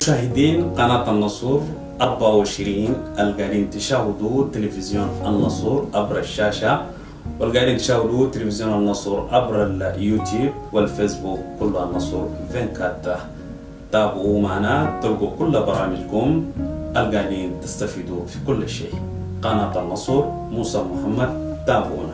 مشاهدين قناة النصر 24 القاعدين تشاهدوا تلفزيون النصر عبر الشاشة والقاعدين تشاهدوا تلفزيون النصر عبر اليوتيوب والفيسبوك كل النصر 24. تابعوا معنا تلقوا كل برامجكم القاعدين تستفيدوا في كل شيء. قناة النصر موسى محمد تابعونا.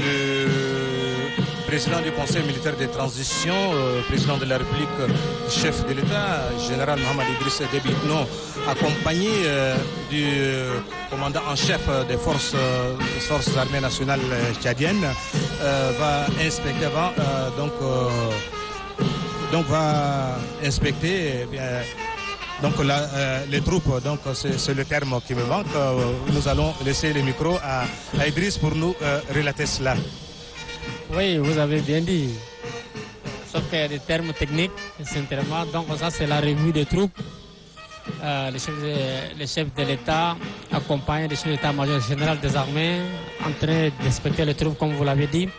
Le président du Conseil militaire de transition, président de la République, chef de l'État, général Mohamed Idriss Déby Itno, accompagné du commandant en chef des forces armées nationales tchadiennes, va inspecter va inspecter les troupes, donc c'est le terme qui me manque. Nous allons laisser le micro à Idriss pour nous relater cela. Oui, vous avez bien dit. Sauf qu'il y a des termes techniques, sincèrement. Donc ça, c'est la revue des troupes. Le chef de l'État accompagne le chef d'état-major général des armées en train d'inspecter les troupes, comme vous l'avez dit.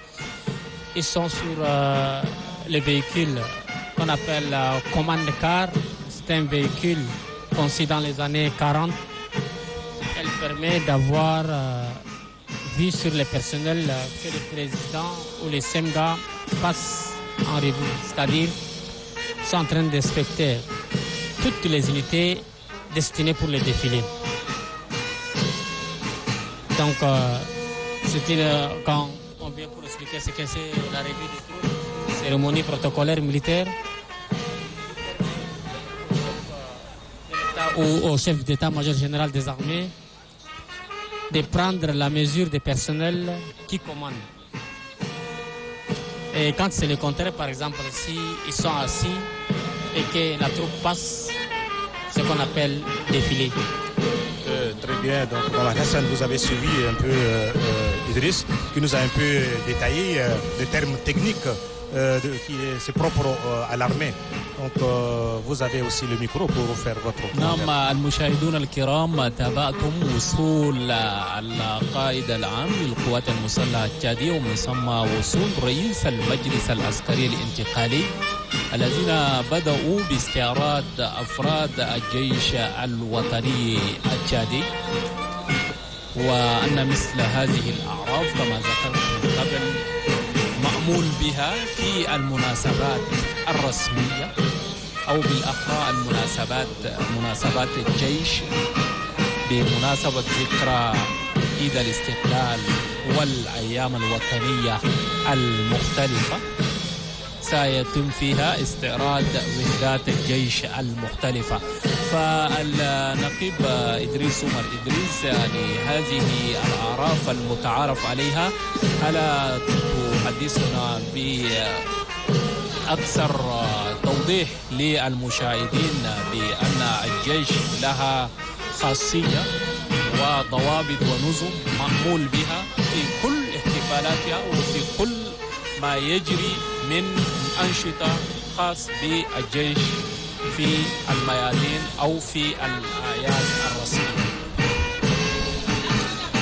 Ils sont sur les véhicules qu'on appelle commande car. C'est un véhicule conçu dans les années 40. Elle permet d'avoir vue sur les personnels que le président ou les SEMGA passent en revue. C'est-à-dire, ils sont en train d'inspecter toutes les unités destinées pour les défilés. Donc, quand on vient pour expliquer ce que c'est la revue des troupes, cérémonie protocolaire militaire, ou au chef d'état-major général des armées de prendre la mesure des personnels qui commandent. Et quand c'est le contraire, par exemple, si ils sont assis et que la troupe passe, ce qu'on appelle défilé. Très bien, donc voilà, Hassan, vous avez suivi un peu Idriss, qui nous a un peu détaillé les termes techniques qui c'est propre à l'armée. Donc vous avez aussi le micro pour faire votre نعم المشاهدون الكرام تابعتم وصول القائد العام للقوات المسلحة التشادية ومن ثم وصول رئيس المجلس العسكري الانتقالي الذين بدأوا باستعراض أفراد الجيش الوطني التشادي وأن مثل هذه الأعراف كما ذكرت من قبل مأمول بها في المناسبات الرسمية أو بالأخرى مناسبات الجيش بمناسبة ذكرى عيد الاستقلال والأيام الوطنية المختلفة سيتم فيها استعراض وحدات الجيش المختلفة. فالنقيب إدريس عمر إدريس يعني هذه الأعراف المتعارف عليها ألا تحدثنا بأكثر توضيح للمشاهدين بأن الجيش لها خاصية وضوابط ونظم مأمول بها في كل احتفالاتها وفي كل ما يجري من أنشطة خاص بالجيش في الميادين أو في الأعياد الرسمية.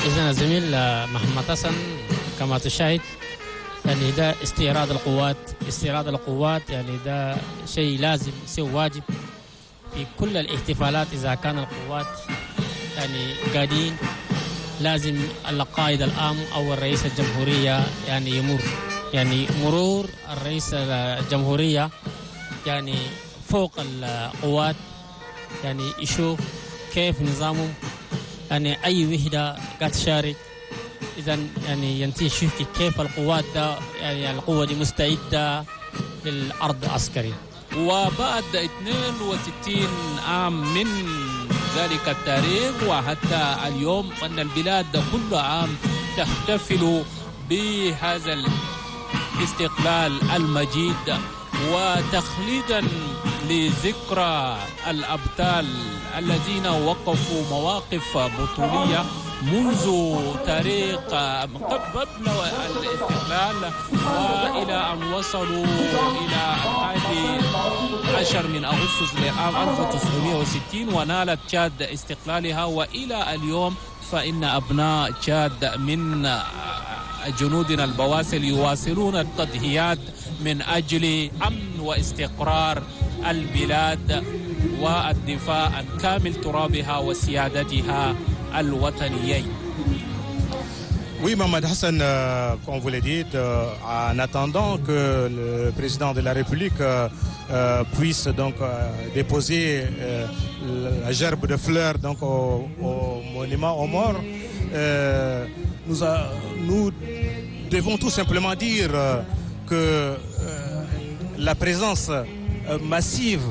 إذن الزميل محمد حسن كما تشاهد يعني ده استيراد القوات يعني ده شيء لازم، شيء واجب في كل الاحتفالات. إذا كان القوات يعني قاعدين لازم القائد العام أو الرئيس الجمهورية يعني يمر، يعني مرور الرئيس الجمهورية يعني فوق القوات، يعني يشوف كيف نظامهم، يعني أي وحدة قد تشارك. إذا يعني ينتهي يشوف كيف القوات ده يعني القوة دي مستعدة للأرض العسكري. وبعد 62 عام من ذلك التاريخ وحتى اليوم أن البلاد كل عام تحتفل بهذا الاستقلال المجيد وتخليدا لذكرى الأبطال الذين وقفوا مواقف بطولية منذ تاريخ قبل الاستقلال وإلى أن وصلوا إلى 11 من أغسطس لعام 1960 ونالت تشاد استقلالها. وإلى اليوم فإن أبناء تشاد من جنودنا البواسل يواصلون التضحيات من أجل أمن واستقرار البلاد والدفاع عن كامل ترابها وسيادتها الوطنيين. Oui, Mohamed Hassan, comme vous le dites, en attendant que le président de la République puisse donc déposer la gerbe de fleurs donc au monument aux morts, nous devons tout simplement dire que la présence massive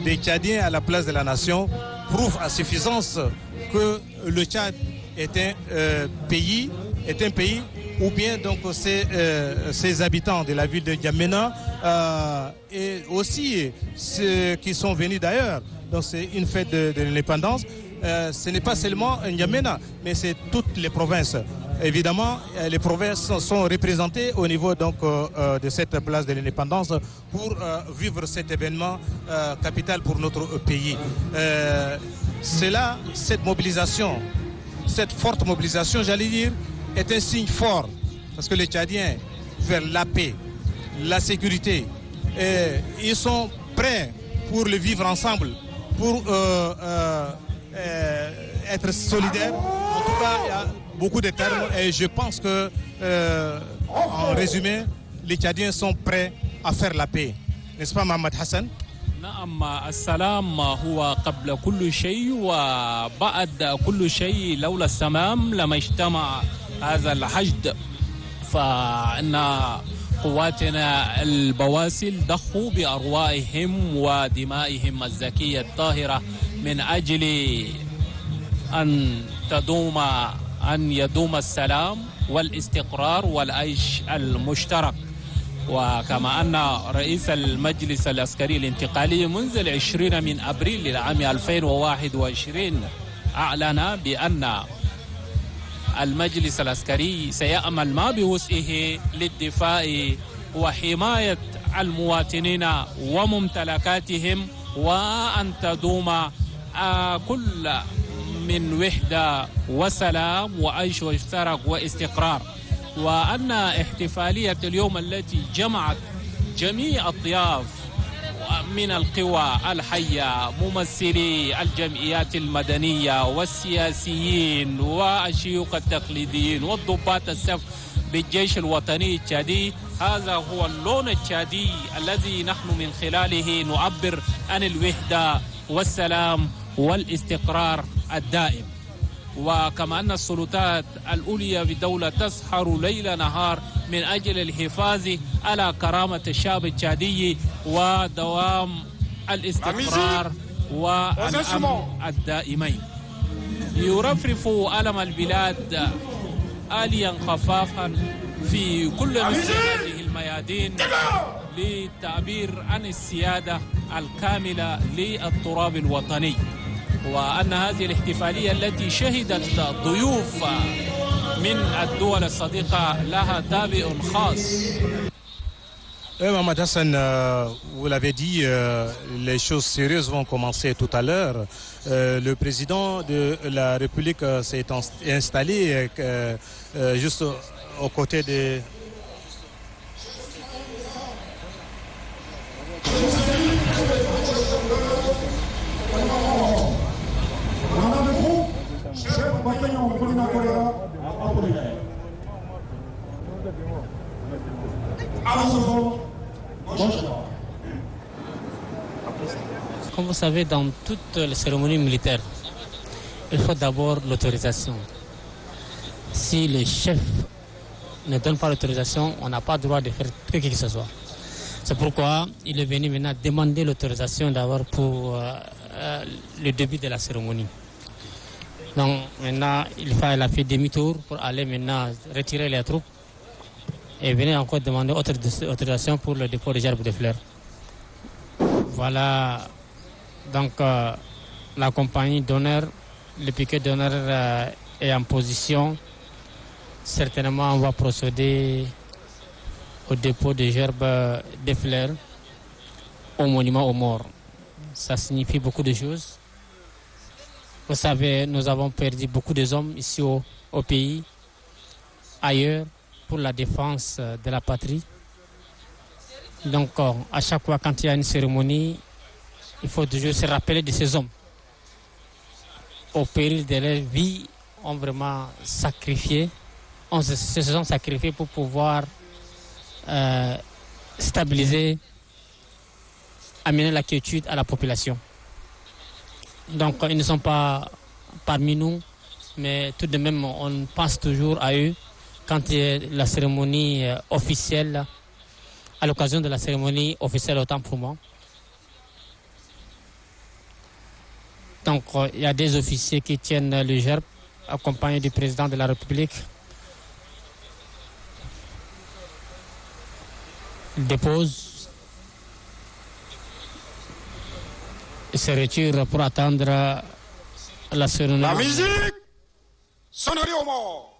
des Tchadiens à la place de la nation prouve à suffisance que le Tchad est un pays où bien donc ses habitants de la ville de N'Djamena et aussi ceux qui sont venus d'ailleurs. Donc c'est une fête de l'indépendance. Ce n'est pas seulement N'Djamena, mais c'est toutes les provinces. Évidemment, les provinces sont représentées au niveau donc de cette place de l'indépendance pour vivre cet événement capital pour notre pays. Cette mobilisation, cette forte mobilisation, j'allais dire, est un signe fort parce que les Tchadiens veulent la paix, la sécurité, et ils sont prêts pour le vivre ensemble, pour être solidaires. En tout cas, il y a beaucoup de termes et je pense que, en résumé, les Tchadiens sont prêts à faire la paix. N'est-ce pas, Mohamed Hassan? نعم، السلام هو قبل كل شيء وبعد كل شيء. لولا السلام لما اجتمع هذا الحشد. فإن قواتنا البواسل ضحوا بأرواحهم ودمائهم الزكية الطاهرة من أجل أن يدوم السلام والاستقرار والعيش المشترك. وكما أن رئيس المجلس العسكري الانتقالي منذ 20 من أبريل للعام 2021 أعلن بأن المجلس العسكري سيعمل ما بوسعه للدفاع وحماية المواطنين وممتلكاتهم وأن تدوم كل من وحدة وسلام وعيش مشترك واستقرار. وأن احتفالية اليوم التي جمعت جميع الضياف من القوى الحية، ممثلي الجمعيات المدنية والسياسيين والشيوخ التقليديين والضباط السف بالجيش الوطني التشادي، هذا هو اللون التشادي الذي نحن من خلاله نعبر عن الوحدة والسلام والاستقرار الدائم. وكما أن السلطات العليا بالدولة تسهر ليل نهار من أجل الحفاظ على كرامة الشعب التشادي ودوام الاستقرار والأمن الدائمين. يرفرف علم البلاد عاليا خفافا في كل مثل هذه الميادين للتعبير عن السيادة الكاملة للتراب الوطني. وأن هذه الاحتفالية التي شهدت ضيوف من الدول الصديقة لها طابع خاص. Mohamed Hassan, vous l'avez dit, les choses sérieuses vont commencer tout à l'heure. Le président de la République s'est installé juste aux côtés de... Comme vous savez, dans toutes les cérémonies militaires, il faut d'abord l'autorisation. Si le chef ne donne pas l'autorisation, on n'a pas le droit de faire que ce soit. C'est pourquoi il est venu maintenant demander l'autorisation d'abord pour le début de la cérémonie. Donc maintenant, il a fait demi-tour pour aller maintenant retirer les troupes et venir encore demander autorisation pour le dépôt des gerbes de fleurs. Voilà, donc la compagnie d'honneur, le piquet d'honneur est en position. Certainement, on va procéder au dépôt des gerbes de fleurs au monument aux morts. Ça signifie beaucoup de choses. Vous savez, nous avons perdu beaucoup d'hommes ici au pays, ailleurs, pour la défense de la patrie. Donc, à chaque fois, quand il y a une cérémonie, il faut toujours se rappeler de ces hommes. Au péril de leur vie, ont vraiment sacrifié, se sont sacrifiés pour pouvoir stabiliser, amener la quiétude à la population. Donc, ils ne sont pas parmi nous, mais tout de même, on pense toujours à eux quand il y a la cérémonie officielle, à l'occasion de la cérémonie officielle autant pour moi. Donc, il y a des officiers qui tiennent le gerbe, accompagnés du président de la République. Ils déposent et se retirent pour attendre la cérémonie. La musique, sonnerie aux morts.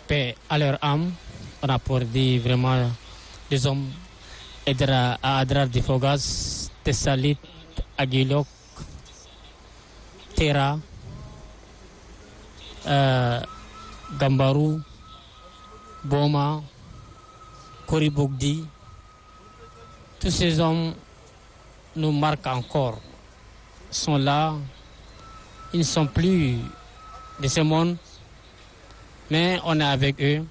Paix à leur âme, on a pour dire vraiment des hommes à Adrar de Fogas, Tessalit, Aguilok, Tera, Gambarou, Boma, Koribogdi. Tous ces hommes nous marquent encore, sont là, ils ne sont plus de ce monde, mais on est avec eux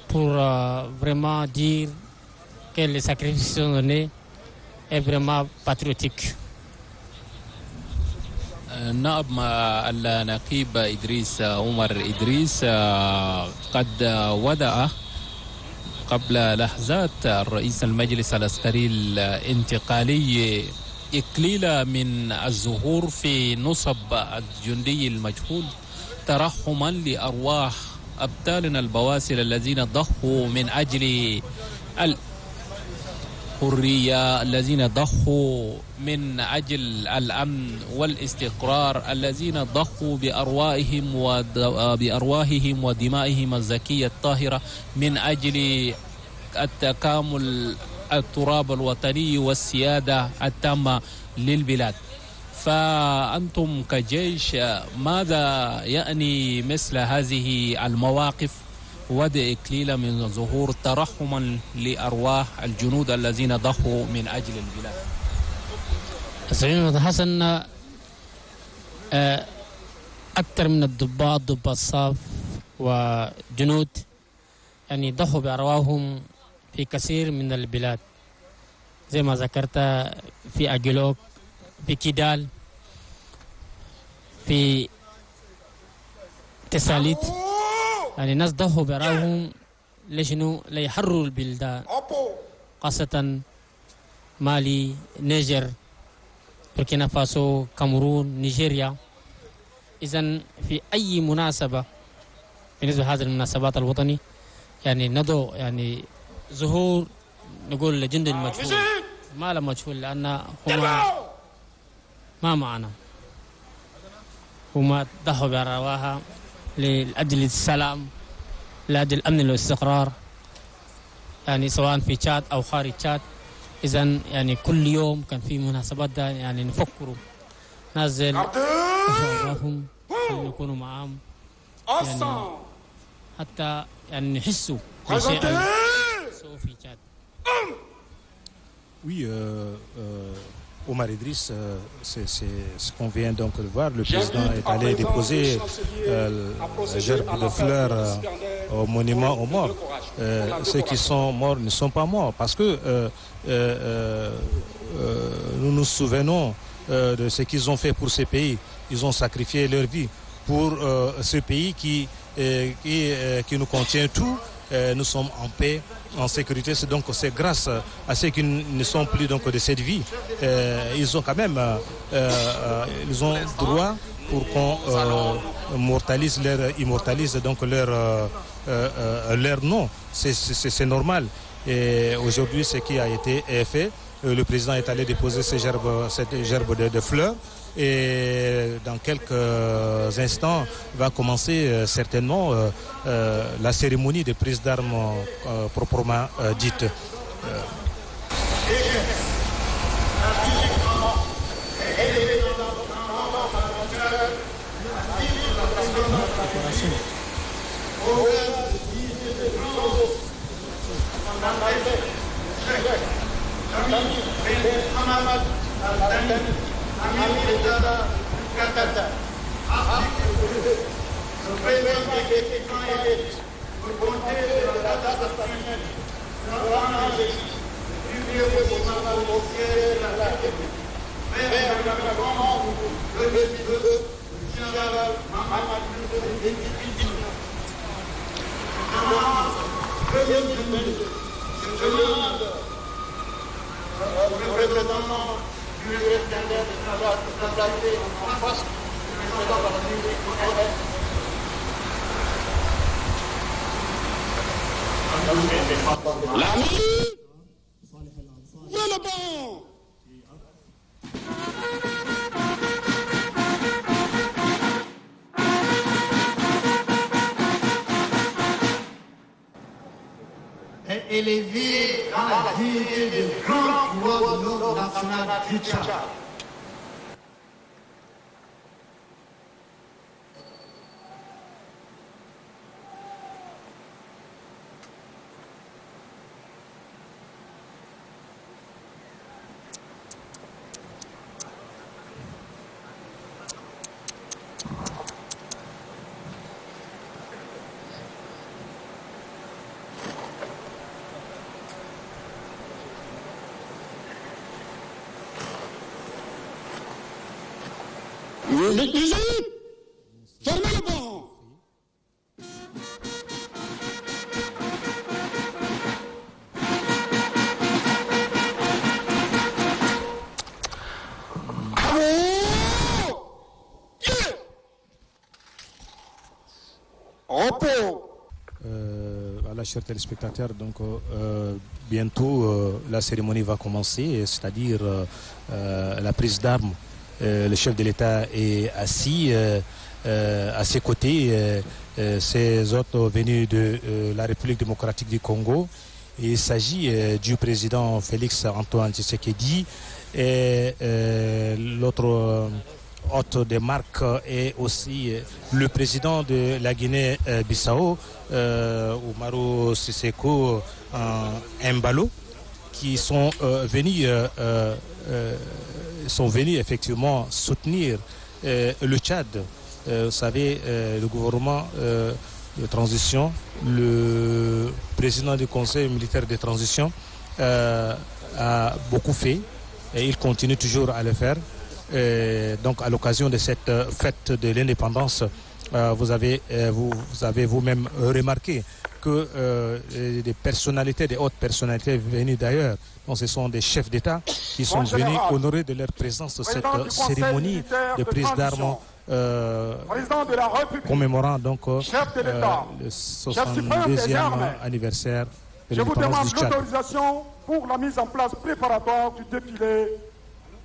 pour vraiment dire que les sacrifices sont donnés est vraiment patriotique. نائب النقيب إدريس عمر إدريس قد ودع قبل لحظات الرئيس المجلس العسكري الانتقالي إكليل من الزهور في نصب الجندي المجهول ترحما لأرواح أبطالنا البواسل الذين ضحوا من أجل الحرية، الذين ضحوا من أجل الأمن والاستقرار، الذين ضحوا بأرواحهم ودمائهم الزكية الطاهرة من أجل التكامل التراب الوطني والسيادة التامة للبلاد. فأنتم كجيش ماذا يعني مثل هذه المواقف وضع إكليل من الظهور ترحما لأرواح الجنود الذين ضحوا من أجل البلاد؟ سعيد حسن، أكثر من الضباط الصاف وجنود يعني ضحوا بأرواحهم في كثير من البلاد، زي ما ذكرت في أجلوك، في كيدال، في تساليت. يعني الناس ضحوا بأرواحهم لشنو؟ ليحرروا البلدان، خاصة مالي، نيجر، بوركينا فاسو، كاميرون، نيجيريا. إذن في أي مناسبة بالنسبة لهذه المناسبات الوطني يعني ندعو يعني ظهور نقول لجند المجهول، ما له مجهول لأن هم ما معنا، هم ضحوا بأرواحهم لأجل السلام، لأجل الأمن والاستقرار، يعني سواء في تشاد أو خارج تشاد. إذن يعني كل يوم كان في مناسبات ده يعني نفكروا نازل أرواحهم يكونوا معهم، يعني حتى يعني نحسوا بشيء في تشاد. Oui, Omar Idriss, c'est ce qu'on vient donc de voir. Le président est allé déposer la gerbe de fleurs au monument aux morts. Ceux qui sont morts ne sont pas morts parce que nous nous souvenons de ce qu'ils ont fait pour ce pays. Ils ont sacrifié leur vie pour ce pays qui nous contient tout. Nous sommes en paix, en sécurité. C'est grâce à ceux qui ne sont plus donc de cette vie. Ils ont quand même ils ont droit pour qu'on immortalise donc leur nom. C'est normal. Et aujourd'hui, ce qui a été fait, le président est allé déposer cette gerbe de fleurs. Et dans quelques instants va commencer certainement la cérémonie de prise d'armes proprement dite. Élevé dans la dignité de grand pouvoir de l'ordre national du Tchad. Fermez le banc. Voilà, chers téléspectateurs, donc bientôt la cérémonie va commencer, c'est-à-dire la prise d'armes. Le chef de l'État est assis à ses côtés, ces autres venus de la République démocratique du Congo. Il s'agit du président Félix Antoine Tshisekedi et l'autre hôte des marques est aussi le président de la Guinée-Bissau, Umaru Sissoco Embalo, qui sont venus effectivement soutenir le Tchad. Vous savez, le gouvernement de transition, le président du Conseil militaire de transition a beaucoup fait et il continue toujours à le faire. Donc à l'occasion de cette fête de l'indépendance, vous avez vous-même remarqué que des personnalités, des hautes personnalités venues d'ailleurs, donc ce sont des chefs d'État qui sont venus honorer de leur présence cette cérémonie de prise d'armes commémorant donc le 62e anniversaire de l'indépendance du Tchad. Je vous demande l'autorisation pour la mise en place préparatoire du défilé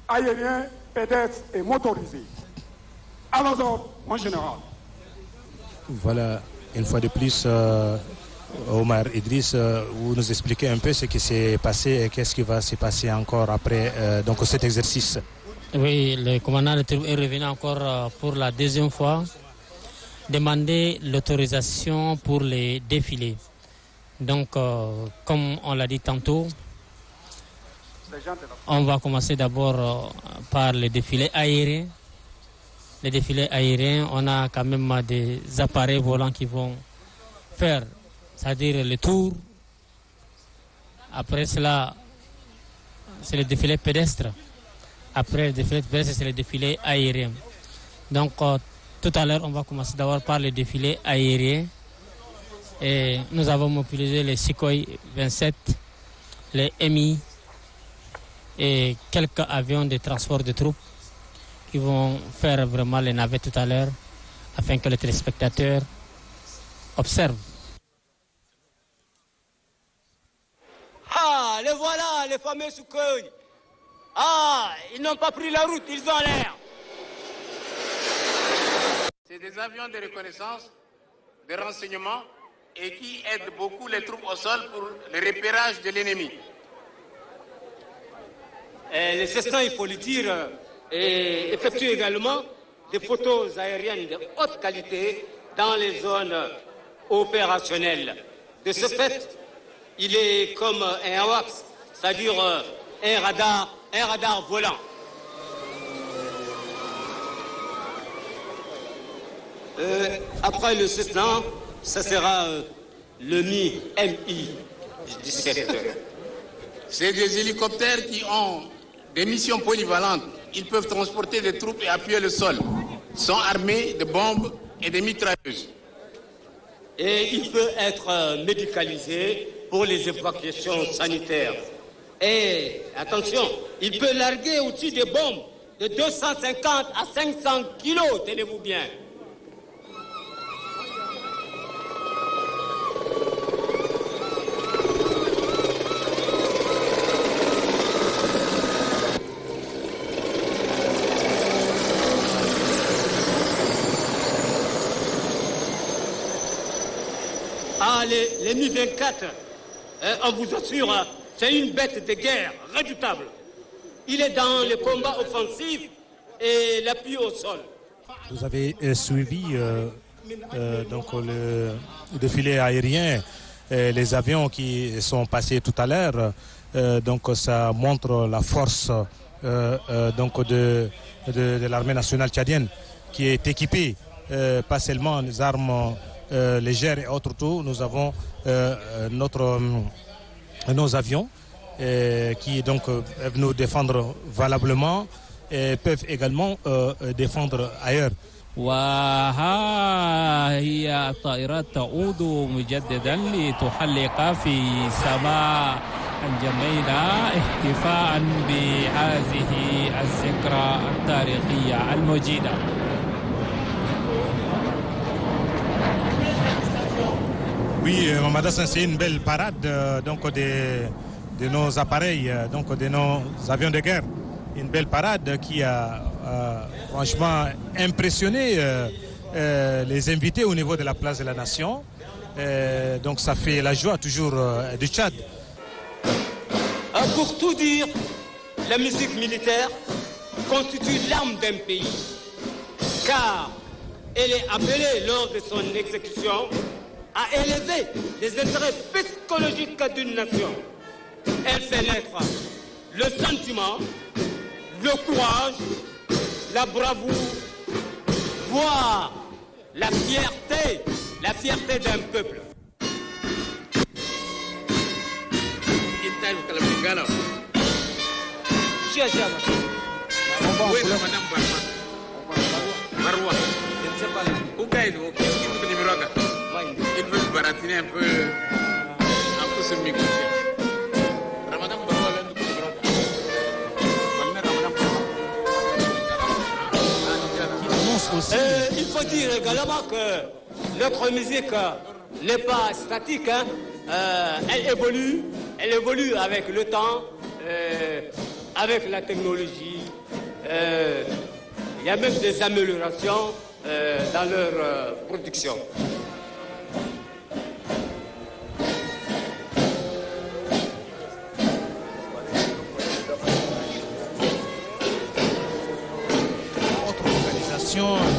aérien, pédestre et motorisé. À vos ordres, mon général. Voilà, une fois de plus, Omar Idriss, vous nous expliquez un peu ce qui s'est passé et qu'est-ce qui va se passer encore après donc cet exercice. Oui, le commandant de troupes est revenu encore pour la deuxième fois demander l'autorisation pour les défilés. Donc, comme on l'a dit tantôt, on va commencer d'abord par les défilés aériens. Les défilés aériens, on a quand même des appareils volants qui vont faire, c'est-à-dire le tour. Après cela, c'est le défilé pédestre. Après le défilé pédestre, c'est le défilé aérien. Donc, tout à l'heure, on va commencer d'abord par le défilé aérien. Et nous avons mobilisé les Sukhoi 27, les Mi et quelques avions de transport de troupes qui vont faire vraiment les navettes tout à l'heure afin que les téléspectateurs observent. Ah, les voilà, les fameux Sukhoi. Ah, ils n'ont pas pris la route, ils ont l'air. C'est des avions de reconnaissance, de renseignement et qui aident beaucoup les troupes au sol pour le repérage de l'ennemi. Les Cessna, il faut le dire, effectuent également des photos aériennes de haute qualité dans les zones opérationnelles. De ce fait, il est comme un AWACS, c'est-à-dire un radar volant. Après le Cessna, ça sera le Mi-17. C'est des hélicoptères qui ont des missions polyvalentes. Ils peuvent transporter des troupes et appuyer le sol. Ils sont armés de bombes et de mitrailleuses. Et il peut être médicalisé pour les évacuations sanitaires. Et attention, il peut larguer au-dessus des bombes de 250 à 500 kilos, tenez-vous bien. Ah, les Mi-24, on vous assure, c'est une bête de guerre redoutable. Il est dans le combat offensif et l'appui au sol. Vous avez suivi donc le défilé aérien, les avions qui sont passés tout à l'heure. Donc ça montre la force donc de l'armée nationale tchadienne qui est équipée pas seulement des armes légères et autres tout. Nous avons nos avions qui donc nous défendre valablement peuvent également défendre ailleurs. وها هي الطائرات تعود مجددا لتحلق في سماء الجميلة احتفاء بهذه الذكرى التاريخية المجيدة. Oui, Mamad Hassan, c'est une belle parade de nos appareils, donc de nos avions de guerre. Une belle parade qui a franchement impressionné les invités au niveau de la place de la Nation. Donc ça fait la joie toujours du Tchad. Pour tout dire, la musique militaire constitue l'âme d'un pays, car elle est appelée lors de son exécution à élever les intérêts psychologiques d'une nation. Elle fait naître le sentiment, le courage, la bravoure, voire la fierté d'un peuple. Il veut baratiner un peu ce micro. Il faut dire également que notre musique n'est pas statique, hein. Elle évolue avec le temps, avec la technologie. Il y a même des améliorations dans leur production.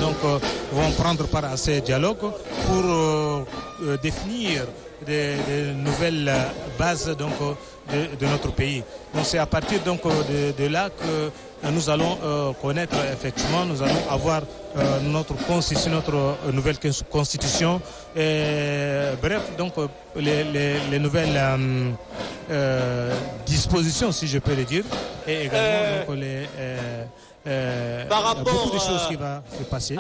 Donc vont prendre part à ces dialogues pour définir des nouvelles bases donc, de notre pays. Donc c'est à partir donc, de là que nous allons connaître effectivement, nous allons avoir notre constitution, notre nouvelle constitution, bref, donc les nouvelles dispositions, si je peux le dire, et également donc, par rapport beaucoup de choses qui vont se passer.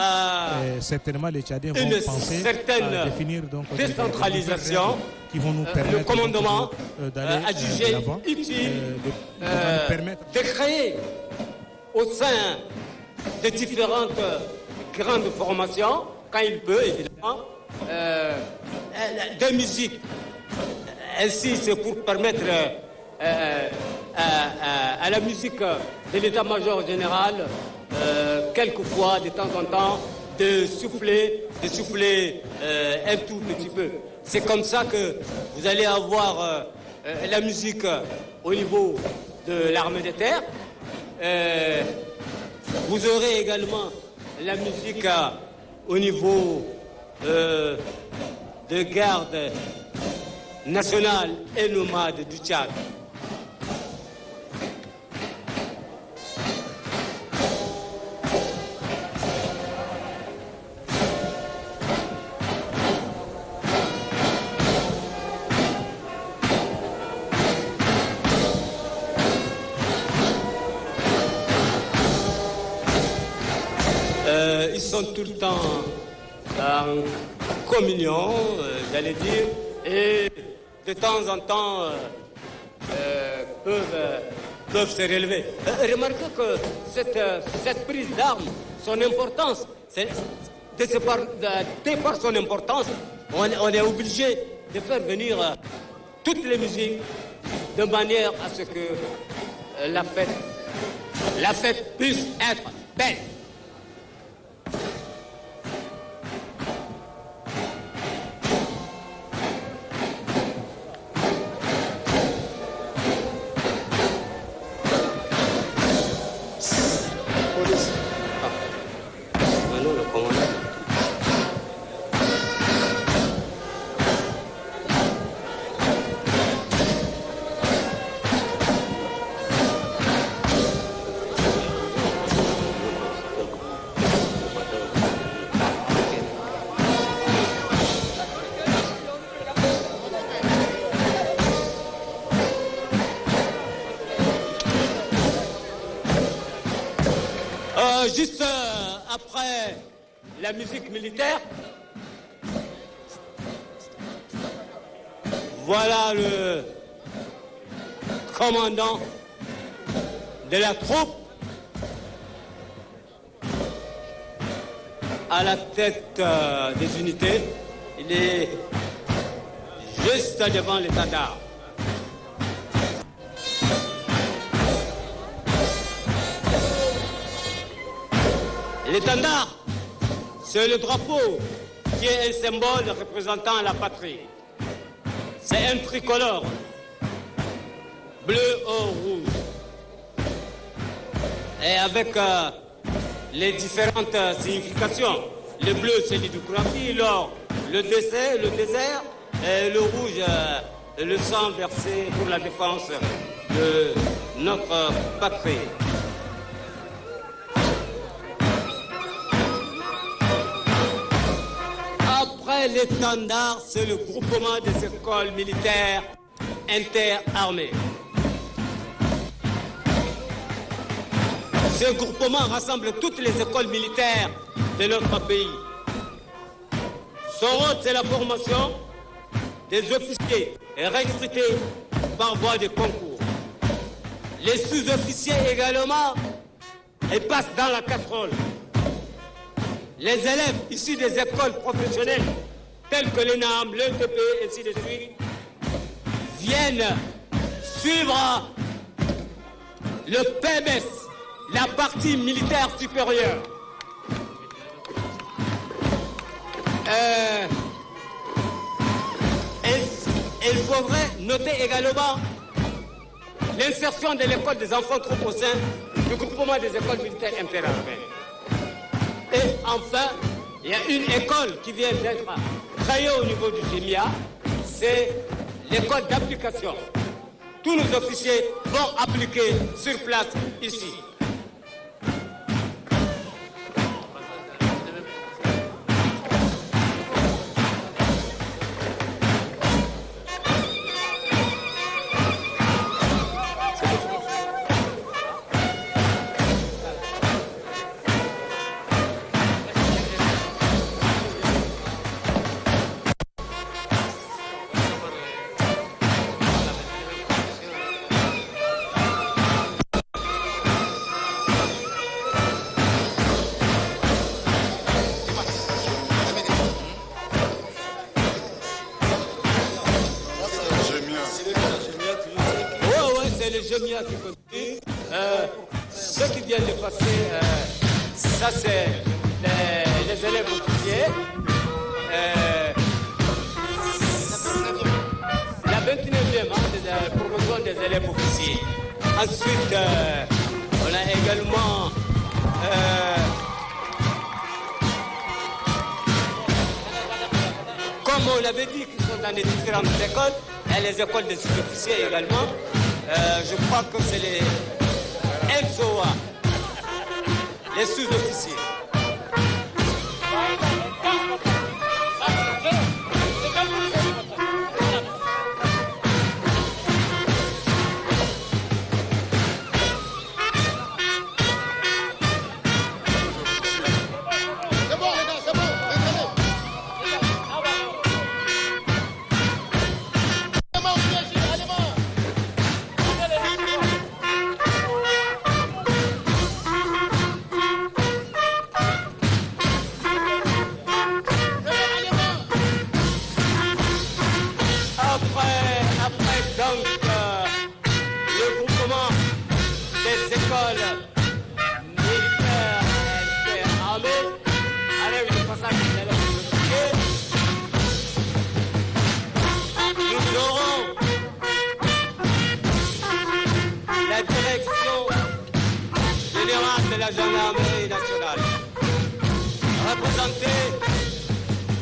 Certainement, les Tchadiens vont penser à définir donc, décentralisation. Qui vont nous permettre le commandement d'aller a jugé utile de créer au sein des différentes grandes formations, quand il peut évidemment, des musiques. Ainsi, c'est pour permettre à la musique de l'état-major général, quelquefois, de temps en temps, de souffler un tout petit peu. C'est comme ça que vous allez avoir la musique au niveau de l'armée de terre. Vous aurez également la musique au niveau de garde nationale et nomade du Tchad. Ils sont tout le temps en communion, j'allais dire, et de temps en temps peuvent se relever. Remarquez que cette prise d'armes, son importance, de par son importance, on est obligé de faire venir toutes les musiques de manière à ce que la fête puisse être belle. Juste après la musique militaire, voilà le commandant de la troupe à la tête des unités. Il est juste devant l'étendard. L'étendard, c'est le drapeau qui est un symbole représentant la patrie. C'est un tricolore, bleu, or, rouge. Et avec les différentes significations. Le bleu, c'est l'hydrographie, l'or, le désert, et le rouge, le sang versé pour la défense de notre patrie. Après l'étendard, c'est le groupement des écoles militaires interarmées. Ce groupement rassemble toutes les écoles militaires de notre pays. Son rôle, c'est la formation des officiers recrutés par voie de concours. Les sous-officiers également, ils passent dans la casserole. Les élèves issus des écoles professionnelles, telles que l'ENAM, l'ETP, et ainsi de suite, viennent suivre le PMS, la partie militaire supérieure. Il faudrait noter également l'insertion de l'école des enfants troupes au sein du groupement des écoles militaires interarmées. Et enfin, il y a une école qui vient d'être créée au niveau du GEMIA, c'est l'école d'application. Tous nos officiers vont appliquer sur place ici. Ceux qui viennent de passer, ça c'est les élèves officiers. La 29e promotion des élèves officiers. Ensuite, on a également comme on l'avait dit, qu'ils sont dans les différentes écoles, et les écoles des sous-officiers également. Je crois que c'est les EXOA, les sous-officiers.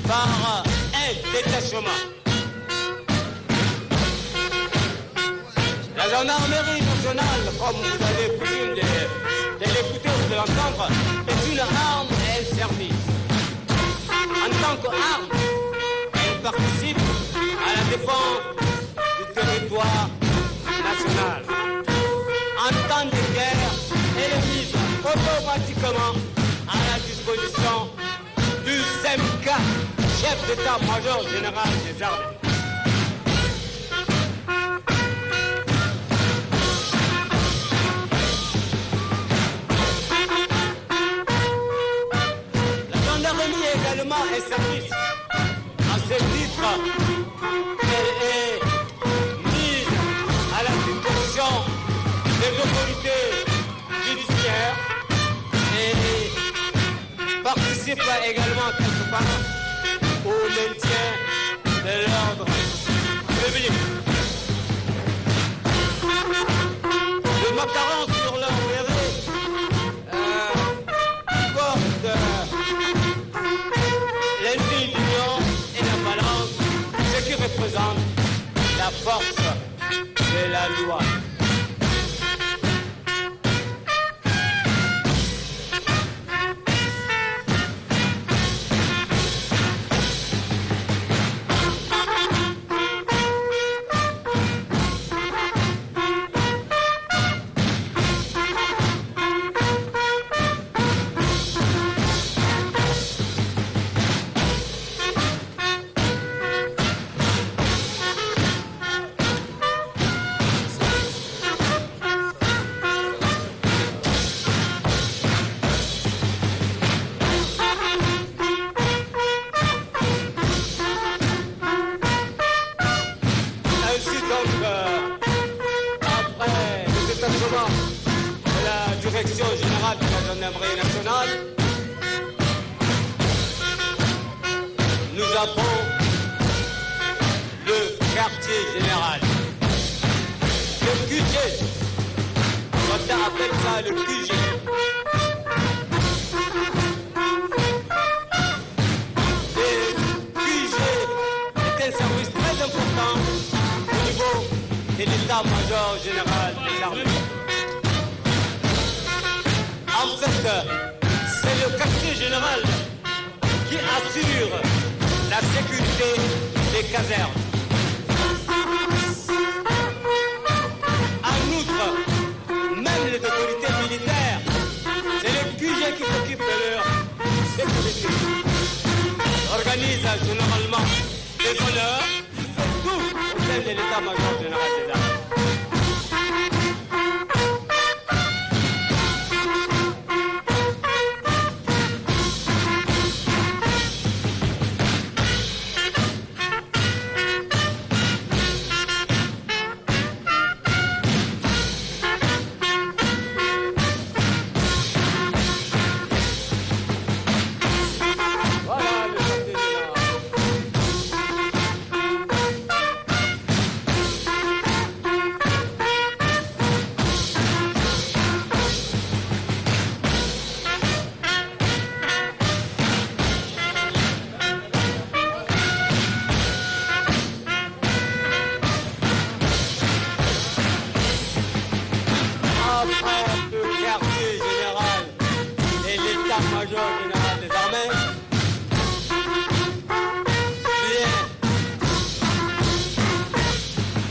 Par un détachement. La gendarmerie nationale, comme vous avez coutume de l'écouter ou de l'entendre, est une arme et un service. En tant qu'arme, elle participe à la défense du territoire national. En temps de guerre, elle est mise automatiquement simplement à la disposition du SEMCA, chef d'état-major général des armées. La gendarmerie est également un service. À ce titre, elle est mise à la disposition des autorités judiciaires et participe également quelque part au maintien de l'ordre public. Le macaron sur leur mérite porte l'indignation et la balance, ce qui représente la force de la loi. Major général des armées. En fait, c'est le quartier général qui assure la sécurité des casernes. En outre, même les autorités militaires, c'est le QG qui s'occupe de leur sécurité. Organise généralement des honneurs, tout au sein de l'état-major général des armées.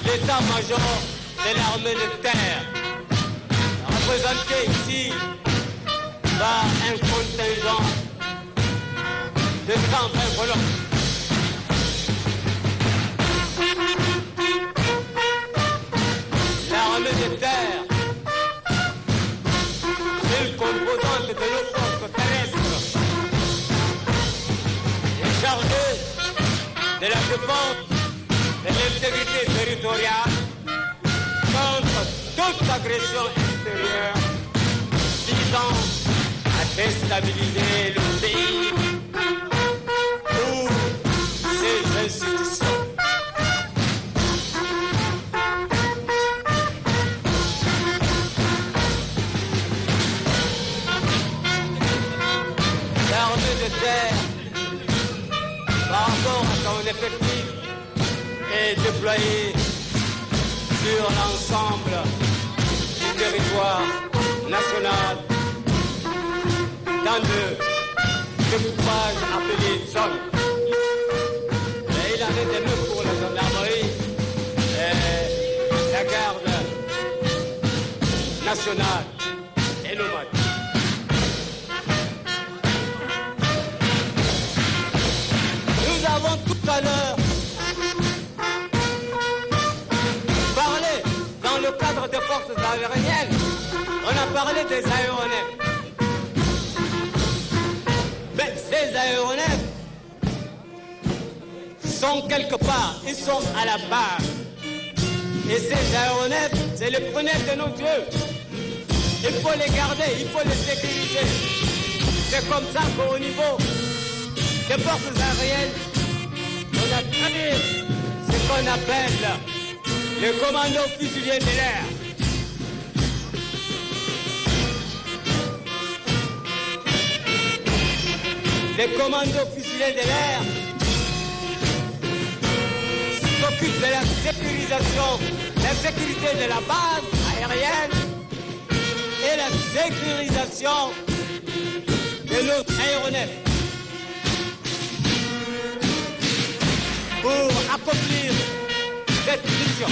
L'état-major de l'armée de terre, représenté ici par un contingent de 120 colons. L'armée de terre, une composante de nos forces terrestres, est chargée de la défense de l'intégrité territoriale contre toute agression extérieure visant à déstabiliser le pays ou ses institutions. L'armée de terre, par rapport à son effectif, est déployé sur l'ensemble du territoire national dans de découpages appelés zones. Et il en est de même pour la gendarmerie et la garde nationale et nomade. tout à l'heure parlé dans le cadre des forces aériennes, on a parlé des aéronefs. Mais ces aéronefs sont quelque part, ils sont à la base. Et ces aéronefs, c'est le prunelle de nos yeux. Il faut les garder, il faut les sécuriser. C'est comme ça qu'au niveau des forces aériennes, on a créé ce qu'on appelle le commando fusilier de l'air. Les commandos fusiliers de l'air s'occupent de la sécurisation, la sécurité de la base aérienne et la sécurisation de nos aéronefs pour accomplir cette mission.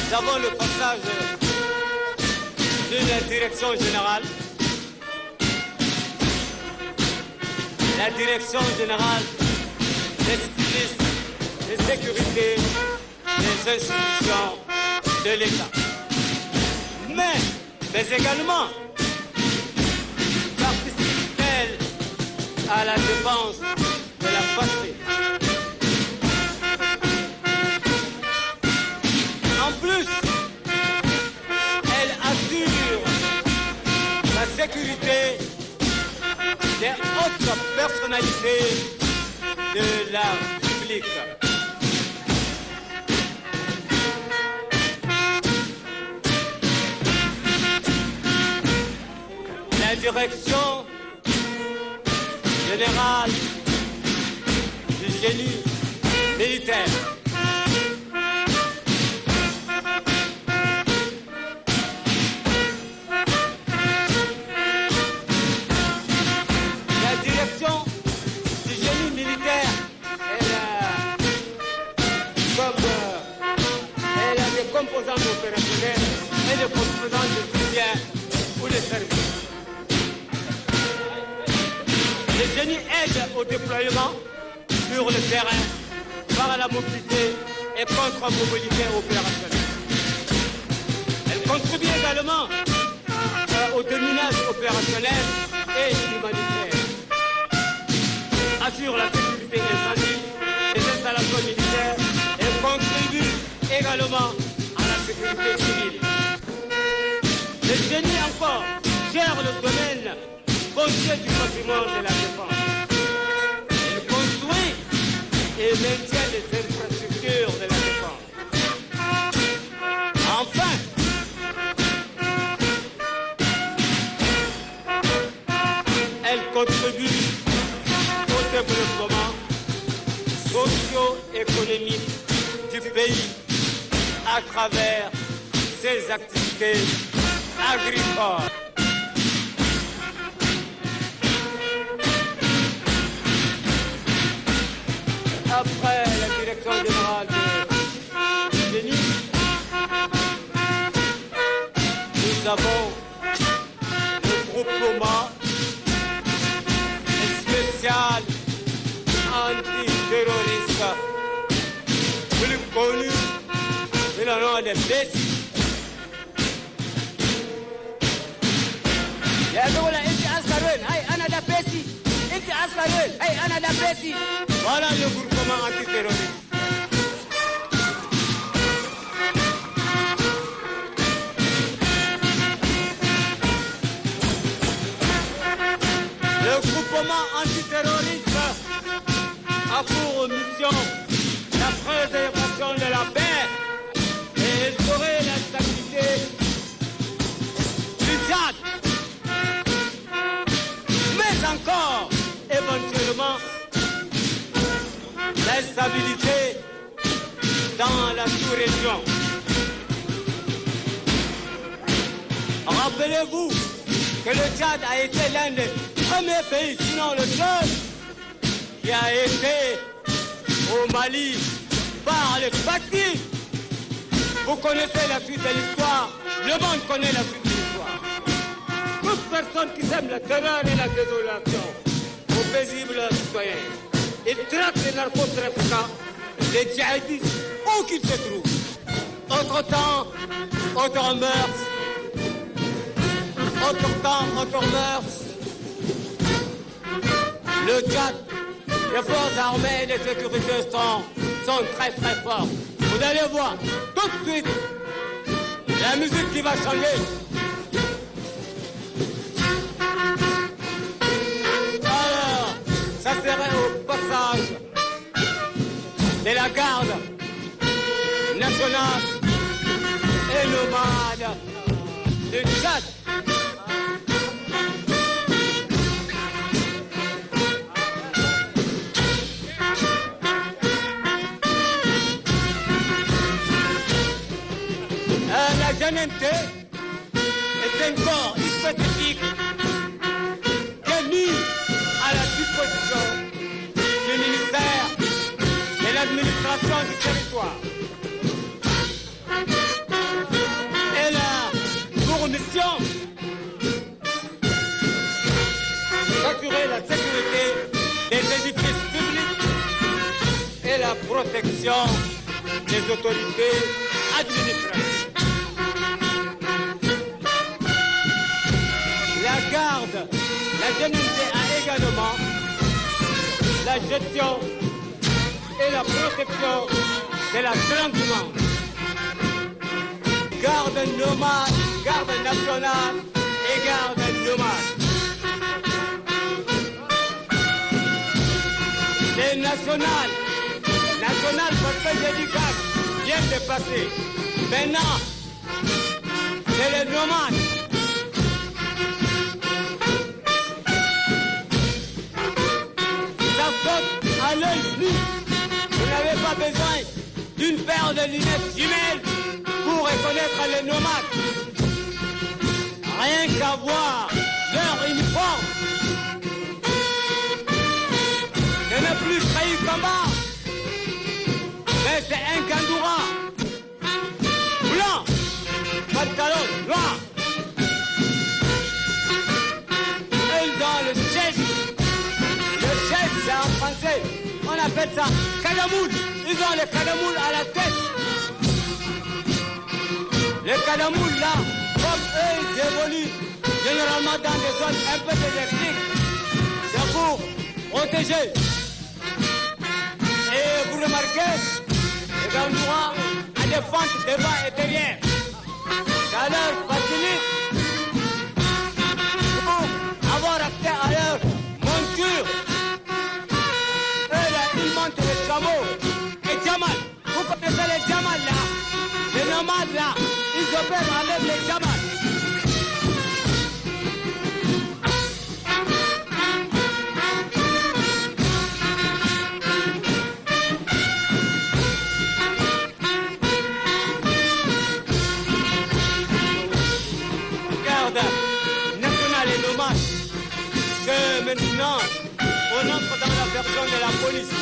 Nous avons le passage d'une direction générale. La direction générale des services de sécurité des institutions de l'État. Mais également, participe-t-elle à la défense de la patrie. En plus, elle assure la sécurité des hautes personnalités de la République. La direction générale du génie militaire. Composants opérationnels et de composants de soutien ou de service. Le génie aide au déploiement sur le terrain par la mobilité et contre-mobilité opérationnelle. Elle contribue également au déminage opérationnel et humanitaire. Assure la sécurité incendie des installations militaires et contribue également sécurité civile. Le génie encore gère le domaine foncier du patrimoine de la défense. Il construit et maintient les infrastructures de la défense. Enfin, elle contribue au développement socio-économique du pays à travers ses activités agricoles. Après la direction générale du génie, nous avons le groupement spécial antiterroriste, plus connu le nom de Bessie. يا دولة أنت أسكروين هاي أنا دا بيسي أنت أسكروين هاي أنا دا بيسي ولا يقول كمان أنتي تيروريست. règlement antiterroriste a pour mission la préservation de la paix et instaurer la stabilité du Tchad. Mais encore, éventuellement, la stabilité dans la sous-région. Rappelez-vous que le Tchad a été l'un des premiers pays, sinon le seul, qui a été au Mali par les Fatih. Vous connaissez la suite de l'histoire, le monde connaît la suite de l'histoire. Toute personne qui sème la terreur et la désolation aux paisibles citoyens, ils traitent les narcotrafiquants, les djihadistes, où qu'ils se trouvent. Autre temps, autre mœurs. Autre temps, autre mœurs. Le Tchad, les forces armées et les sécurités sont très très forts. Vous allez voir tout de suite la musique qui va changer. Alors, ça serait au passage de la garde nationale et nomade du Tchad. La JNT est un corps spécifique qui est mis à la disposition du ministère de l'administration du territoire. Elle a pour mission d'assurer la sécurité des édifices publics et la protection des autorités administratives. La garde, la JNT a également la gestion et la protection de la Grande Manche. Garde nomade, garde nationale et garde nomade. Les nationales parce que j'ai dit garde, viennent de passer. Maintenant, c'est les nomades. À l'œil nu, vous n'avez pas besoin d'une paire de lunettes jumelles pour reconnaître les nomades. Rien qu'à voir leur uniforme. Ce n'est plus Trahi Kamba, mais c'est un Gandoura. Blanc, pantalon noir. Et dans le chef, c'est en français, on appelle ça cadamoul. Ils ont les cadamouls à la tête. Les cadamouls là, comme eux, ils évoluent généralement dans des zones un peu désertiques. C'est pour protéger. Et vous remarquez, les Gandoura ont des fentes devant et derrière. Ça leur facilite pour avoir accès à leur monture. Les chameaux et Jamal. Vous connaissez les Jamal là? Les nomades là, ils opèrent avec les Jamal. Garde nationale et nomade. Que maintenant, on entre dans la version de la police.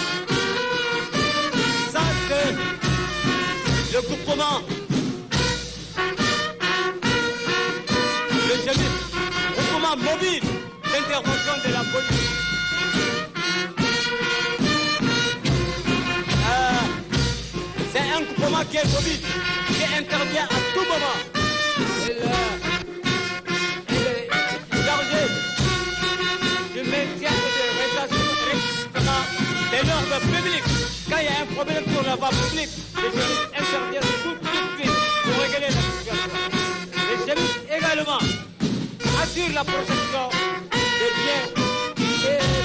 Le groupement, le GEMIP, groupement mobile d'intervention de la police. C'est un groupement qui est mobile, qui intervient à tout moment. Il est chargé du maintien et de rétablissement de l'ordre public. Quand il y a un problème sur la voie publique, les GEMIP interviennent tout de suite pour régler la situation. Les GEMIP également assurent la protection des biens et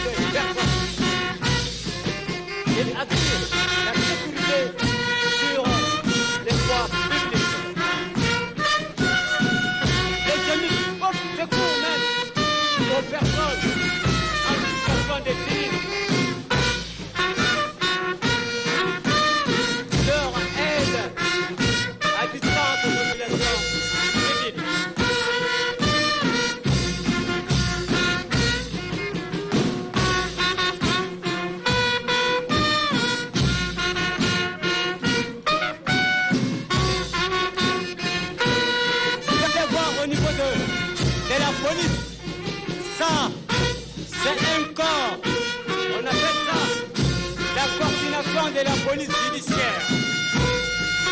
président de la police judiciaire,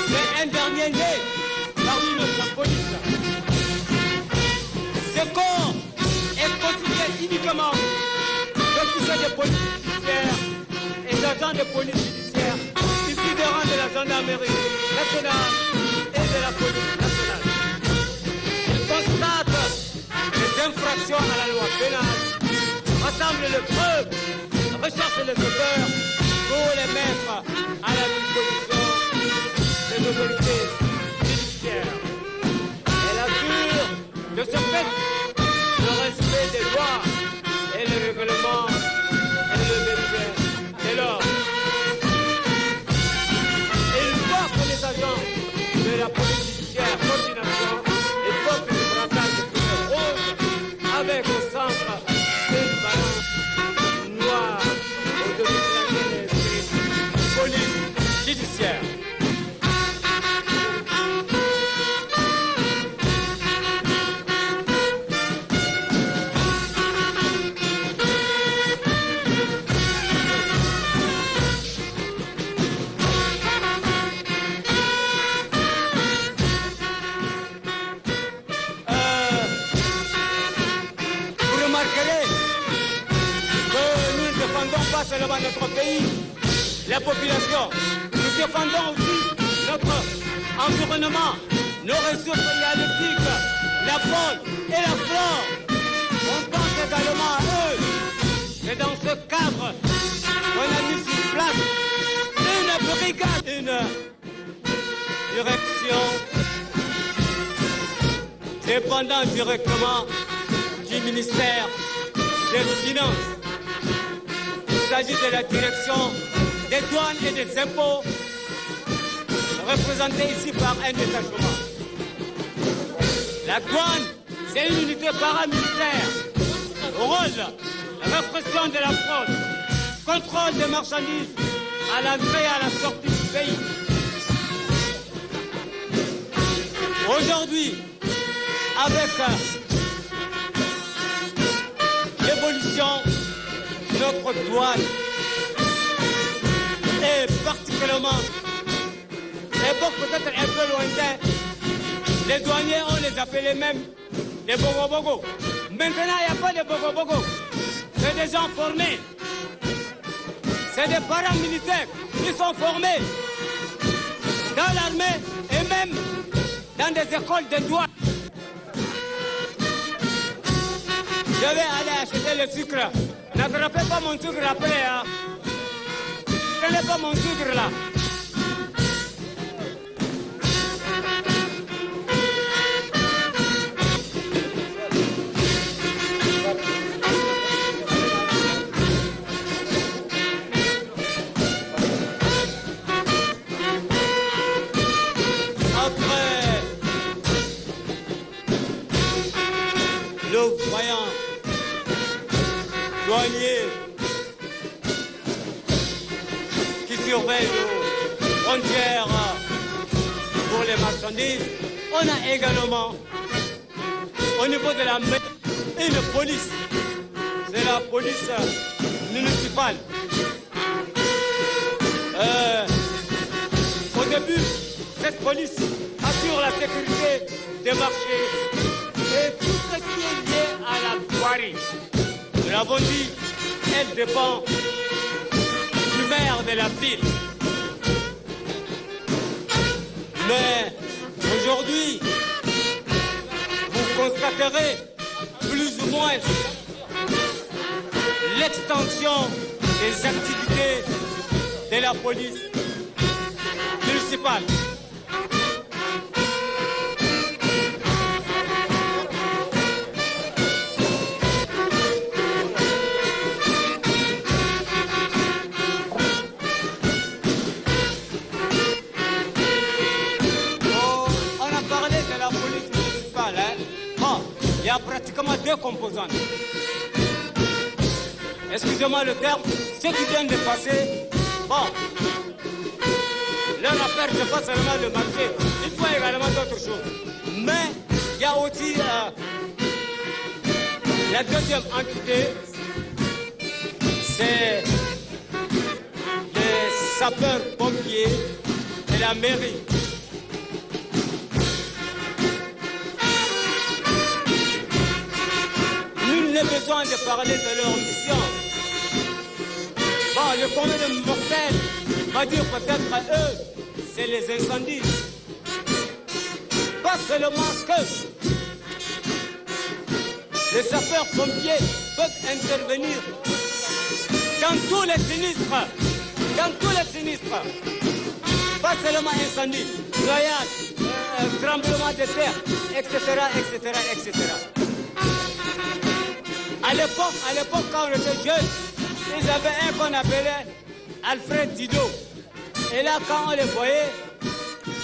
c'est un dernier né parmi notre police. Ce corps est constitué uniquement d'officiers de police judiciaire et d'agents de police judiciaire issus des rangs de la gendarmerie nationale et de la police nationale. Il constate les infractions à la loi pénale, rassemble les preuves, recherche les auteurs pour les mettre à la disposition des autorités judiciaires. Elle assure de ce fait le respect des lois et le règlement et le maintien de l'ordre. Et il faut que les agents de la police judiciaire coordination, il faut que le brassage de rose avec au centre une balance noire au-dessus de laquelle est écrit police judiciaire. Seulement notre pays, la population. Nous défendons aussi notre environnement, nos ressources halieutiques, la faune et la flore. On pense également à eux. C'est dans ce cadre qu'on a mis sur place une brigade, une direction dépendant directement du ministère des Finances. Il s'agit de la direction des douanes et des impôts, représentée ici par un détachement. La douane, c'est une unité paramilitaire. Rôle, répression de la fraude, contrôle des marchandises à l'entrée et à la sortie du pays. Aujourd'hui, avec l'évolution de notre douane, et particulièrement, l'époque peut-être un peu lointaine, les douaniers, on les appelait même des bogo-bogo. Maintenant, il n'y a pas de bogo-bogo. C'est des gens formés. C'est des paramilitaires qui sont formés dans l'armée et même dans des écoles de douane. Je vais aller acheter le sucre. N'attrapez pas mon sucre après. Hein. Prenez pas mon sucre là. Voyant douaniers qui surveillent nos frontières pour les marchandises, on a également au niveau de la mer une police, c'est la police municipale. Au début, cette police assure la sécurité des marchés et tout ce qui est lié à la voirie. Nous l'avons dit, elle dépend du maire de la ville. Mais aujourd'hui, vous constaterez plus ou moins l'extension des activités de la police municipale. Il y a pratiquement deux composantes. Excusez-moi le terme, ceux qui viennent de passer, bon, leur affaire, c'est pas seulement le marché, il faut également d'autres choses. Mais il y a aussi la deuxième entité, c'est les sapeurs-pompiers et la mairie. Nul n'est besoin de parler de leur mission. Bon, le commun mortel va dire peut-être à eux, c'est les incendies. Pas seulement que les sapeurs-pompiers peuvent intervenir dans tous les sinistres. Dans tous les sinistres. Pas seulement incendie, noyade, tremblement de terre, etc., etc., etc. À l'époque, quand on était jeunes, ils avaient un qu'on appelait Alfred Dido. Et là, quand on les voyait,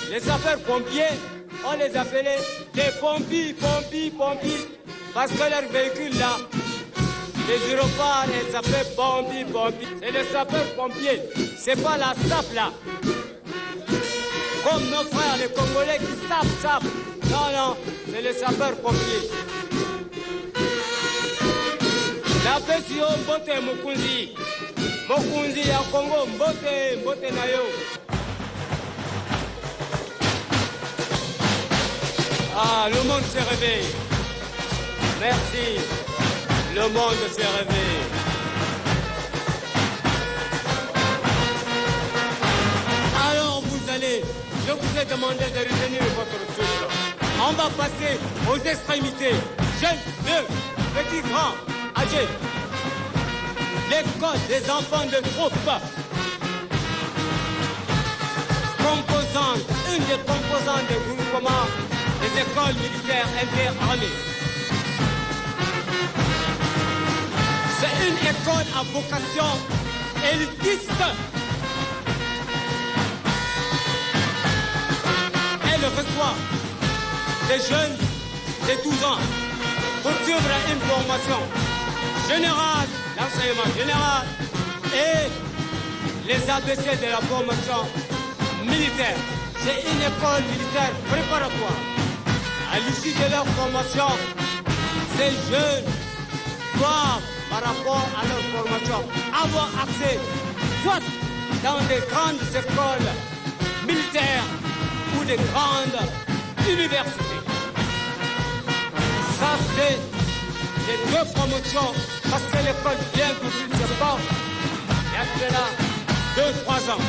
les sapeurs-pompiers, on les appelait des pompiers. Parce que leur véhicule là, les gyrophares, ils s'appellent pompiers. C'est les sapeurs-pompiers, c'est pas la SAP là. Comme nos frères les Congolais qui sapent. Non, c'est les sapeurs-pompiers. La Pesio Mbote Mokunzi à Congo, Mbote Nayo. Ah, le monde s'est réveillé. Merci. Le monde s'est réveillé. Alors je vous ai demandé de retenir votre souffle. On va passer aux extrémités. Jeunes, vieux, petits, grands, âgés. L'école des enfants de troupe. Une des composantes du groupement des écoles militaires interarmées. C'est une école à vocation élitiste. Elle reçoit des jeunes de 12 ans pour suivre une formation générale, l'enseignement général et les ABC de la formation militaire. C'est une école militaire préparatoire. À l'issue de leur formation, ces jeunes doivent, par rapport à leur formation, avoir accès soit dans des grandes écoles militaires ou des grandes universités. Ça, c'est les deux promotions, parce que l'école vient de se porte il y a cela 2-3 ans.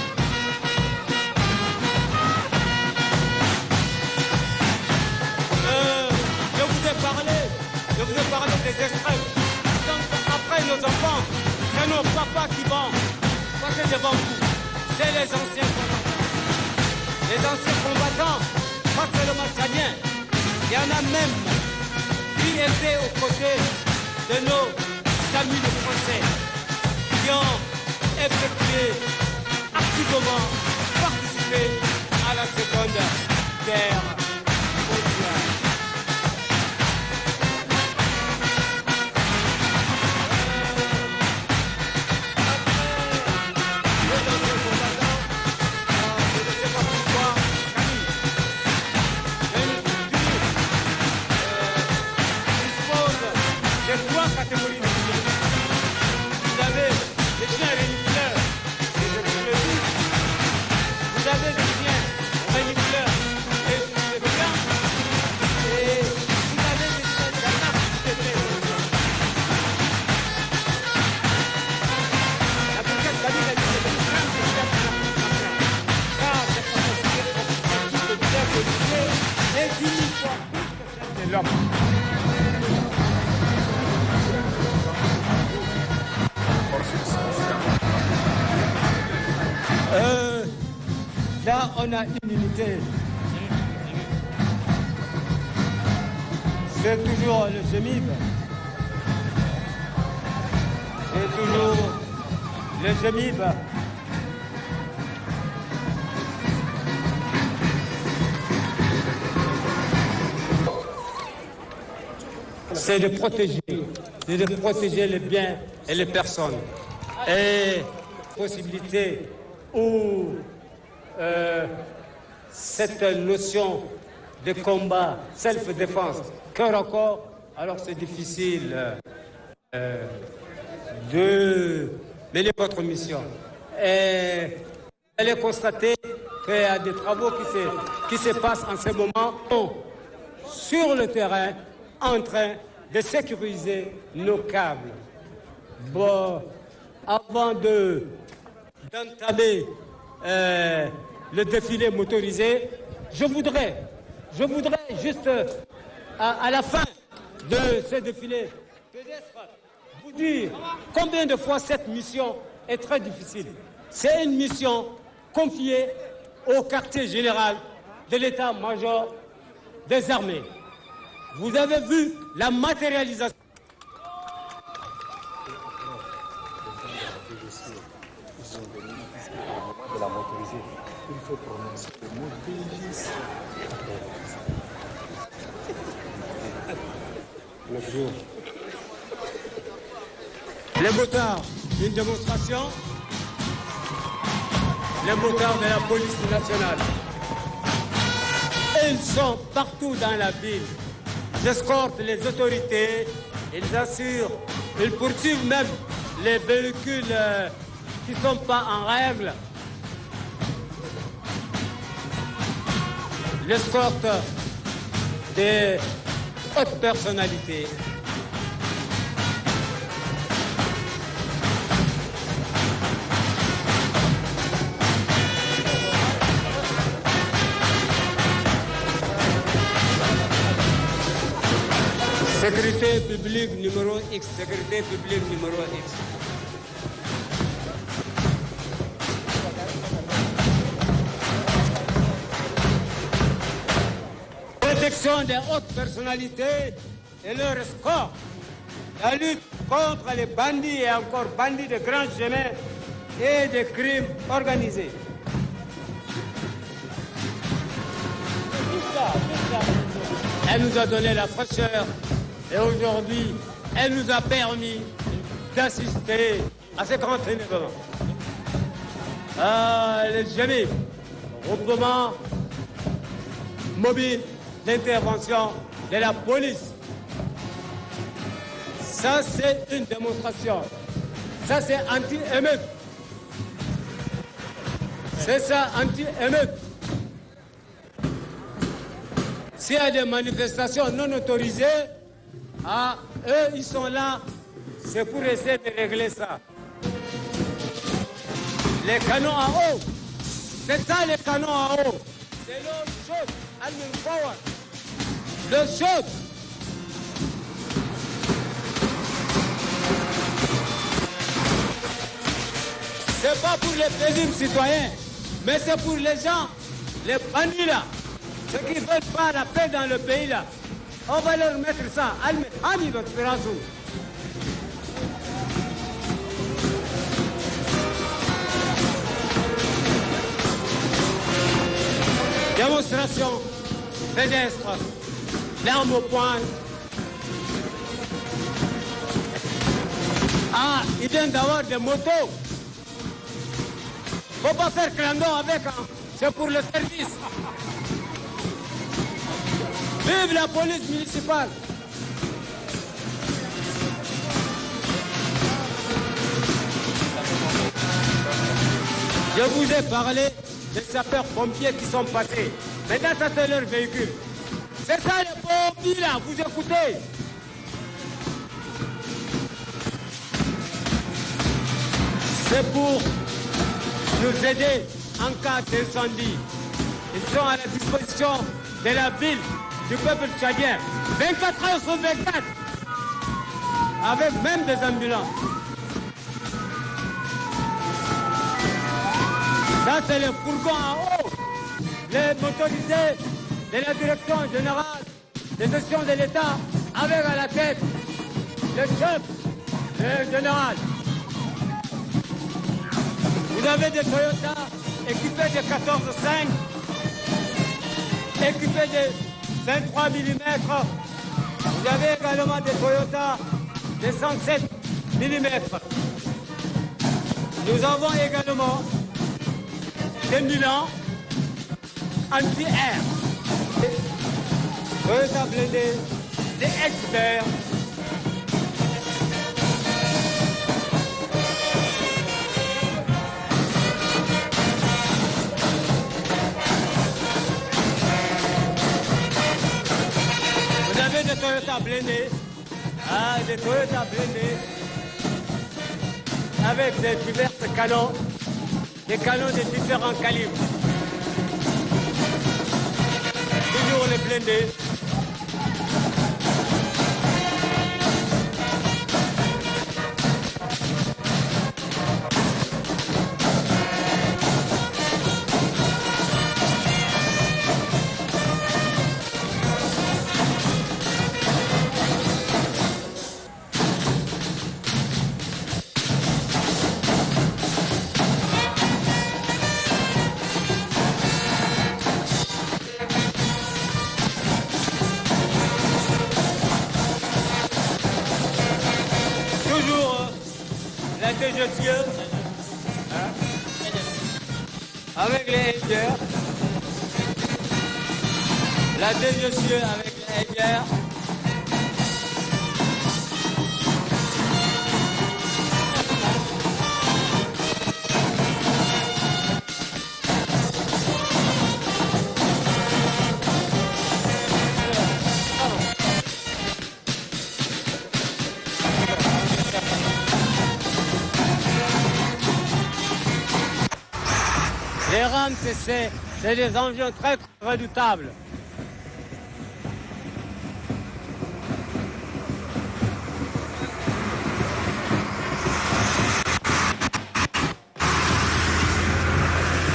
Je vous ai parlé des extrêmes. Donc après nos enfants, c'est nos papas qui vont. Parce que devant vous, c'est les anciens combattants. Les anciens combattants, pas seulement tchadiens. Il y en a même qui étaient aux côtés de nos amis de Français, qui ont effectué activement participé à la Seconde Guerre mondiale. Là, on a une unité. C'est toujours le GEMIB. C'est toujours le GEMIB. C'est de protéger les biens et les personnes. Et possibilité où cette notion de combat, self-défense, cœur à corps, alors c'est difficile de mener votre mission. Et allez constater qu'il y a des travaux qui se passent en ce moment sur le terrain en train de sécuriser nos câbles. Bon, avant d'entamer le défilé motorisé, je voudrais juste à la fin de ce défilé pédestre vous dire combien de fois cette mission est très difficile. C'est une mission confiée au quartier général de l'état-major des armées. Vous avez vu la matérialisation. Les motards, une démonstration. Les motards de la police nationale. Ils sont partout dans la ville. Ils escortent les autorités, ils assurent, ils poursuivent même les véhicules qui ne sont pas en règle. L'escorte des hautes personnalités. Sécurité publique numéro X, sécurité publique numéro X. Protection des hautes personnalités et leur escorte. La lutte contre les bandits et encore bandits de grands chemins et des crimes organisés. Elle nous a donné la fraîcheur et aujourd'hui, elle nous a permis d'assister à ce grand événement. Les GMI, groupement mobile d'intervention de la police. Ça, c'est une démonstration. Ça, c'est anti-émeute. C'est ça, anti-émeute. S'il y a des manifestations non autorisées, eux, ils sont là, c'est pour essayer de régler ça. Les canons en haut, c'est ça les canons en haut. C'est l'eau chaude, le chaude. C'est pas pour les paisibles citoyens, mais c'est pour les gens, les bandits là. Ceux qui ne veulent pas la paix dans le pays là, on va leur mettre ça. Démonstration pédestre, l'arme au poing. Ils viennent d'avoir des motos. Faut pas faire clandon avec, hein. C'est pour le service. Vive la police municipale! Je vous ai parlé des sapeurs-pompiers qui sont passés. Maintenant, ça c'est leur véhicule. C'est ça les pompiers là, vous écoutez? C'est pour nous aider en cas d'incendie. Ils sont à la disposition de la ville, du peuple tchadien, 24 heures sur 24, avec même des ambulances. Ça, c'est les fourgons en haut, les motorisés de la direction générale de gestion de l'État, avec à la tête le chef général. Vous avez des Toyota équipés de 14,5, équipés de 23 mm. Vous avez également des Toyota de 107 mm. Nous avons également des Milan anti-air, Toyota blindés, des experts. Toyota blindés. Ah, des Toyota blindés. Avec des divers canons. Des canons de différents calibres. Toujours les blindés. Avec les Hangers. La DGCE avec les Hangers. Les rames, c'est des engins très redoutables.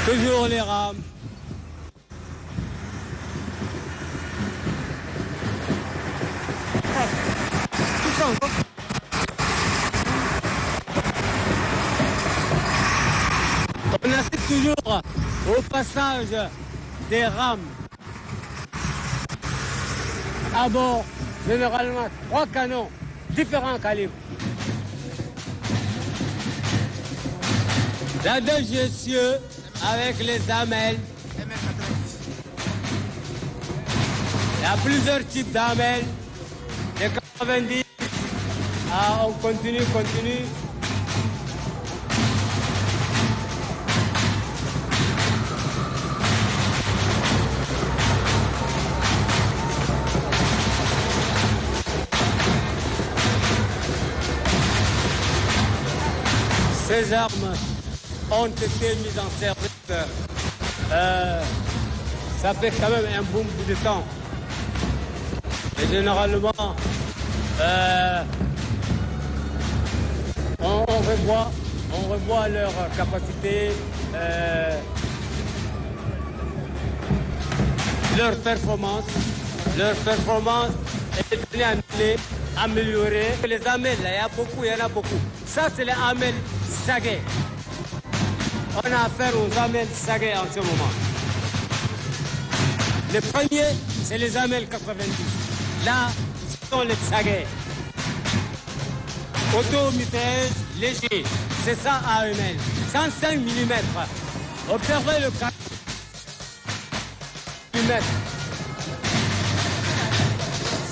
Toujours les rames. Tout ça encore. On assiste toujours au passage des rames. À bord, généralement, 3 canons, différents calibres. La DGCE avec les AMEL. Il y a plusieurs types d'AMEL. Les 90. Ah, on continue. Ces armes ont été mises en service. Ça fait quand même un bon bout de temps. Et généralement, on revoit leur capacité, leur performance. Leur performance est améliorée. Les AMEL, il y en a beaucoup. Ça, c'est les AMEL Sagay. On a affaire aux AMEL Sagay en ce moment. Le premier, c'est les AMEL 90. Là, ce sont les Sagay. Automitrailleuse léger, c'est ça AML. 105 mm. Observez le cas.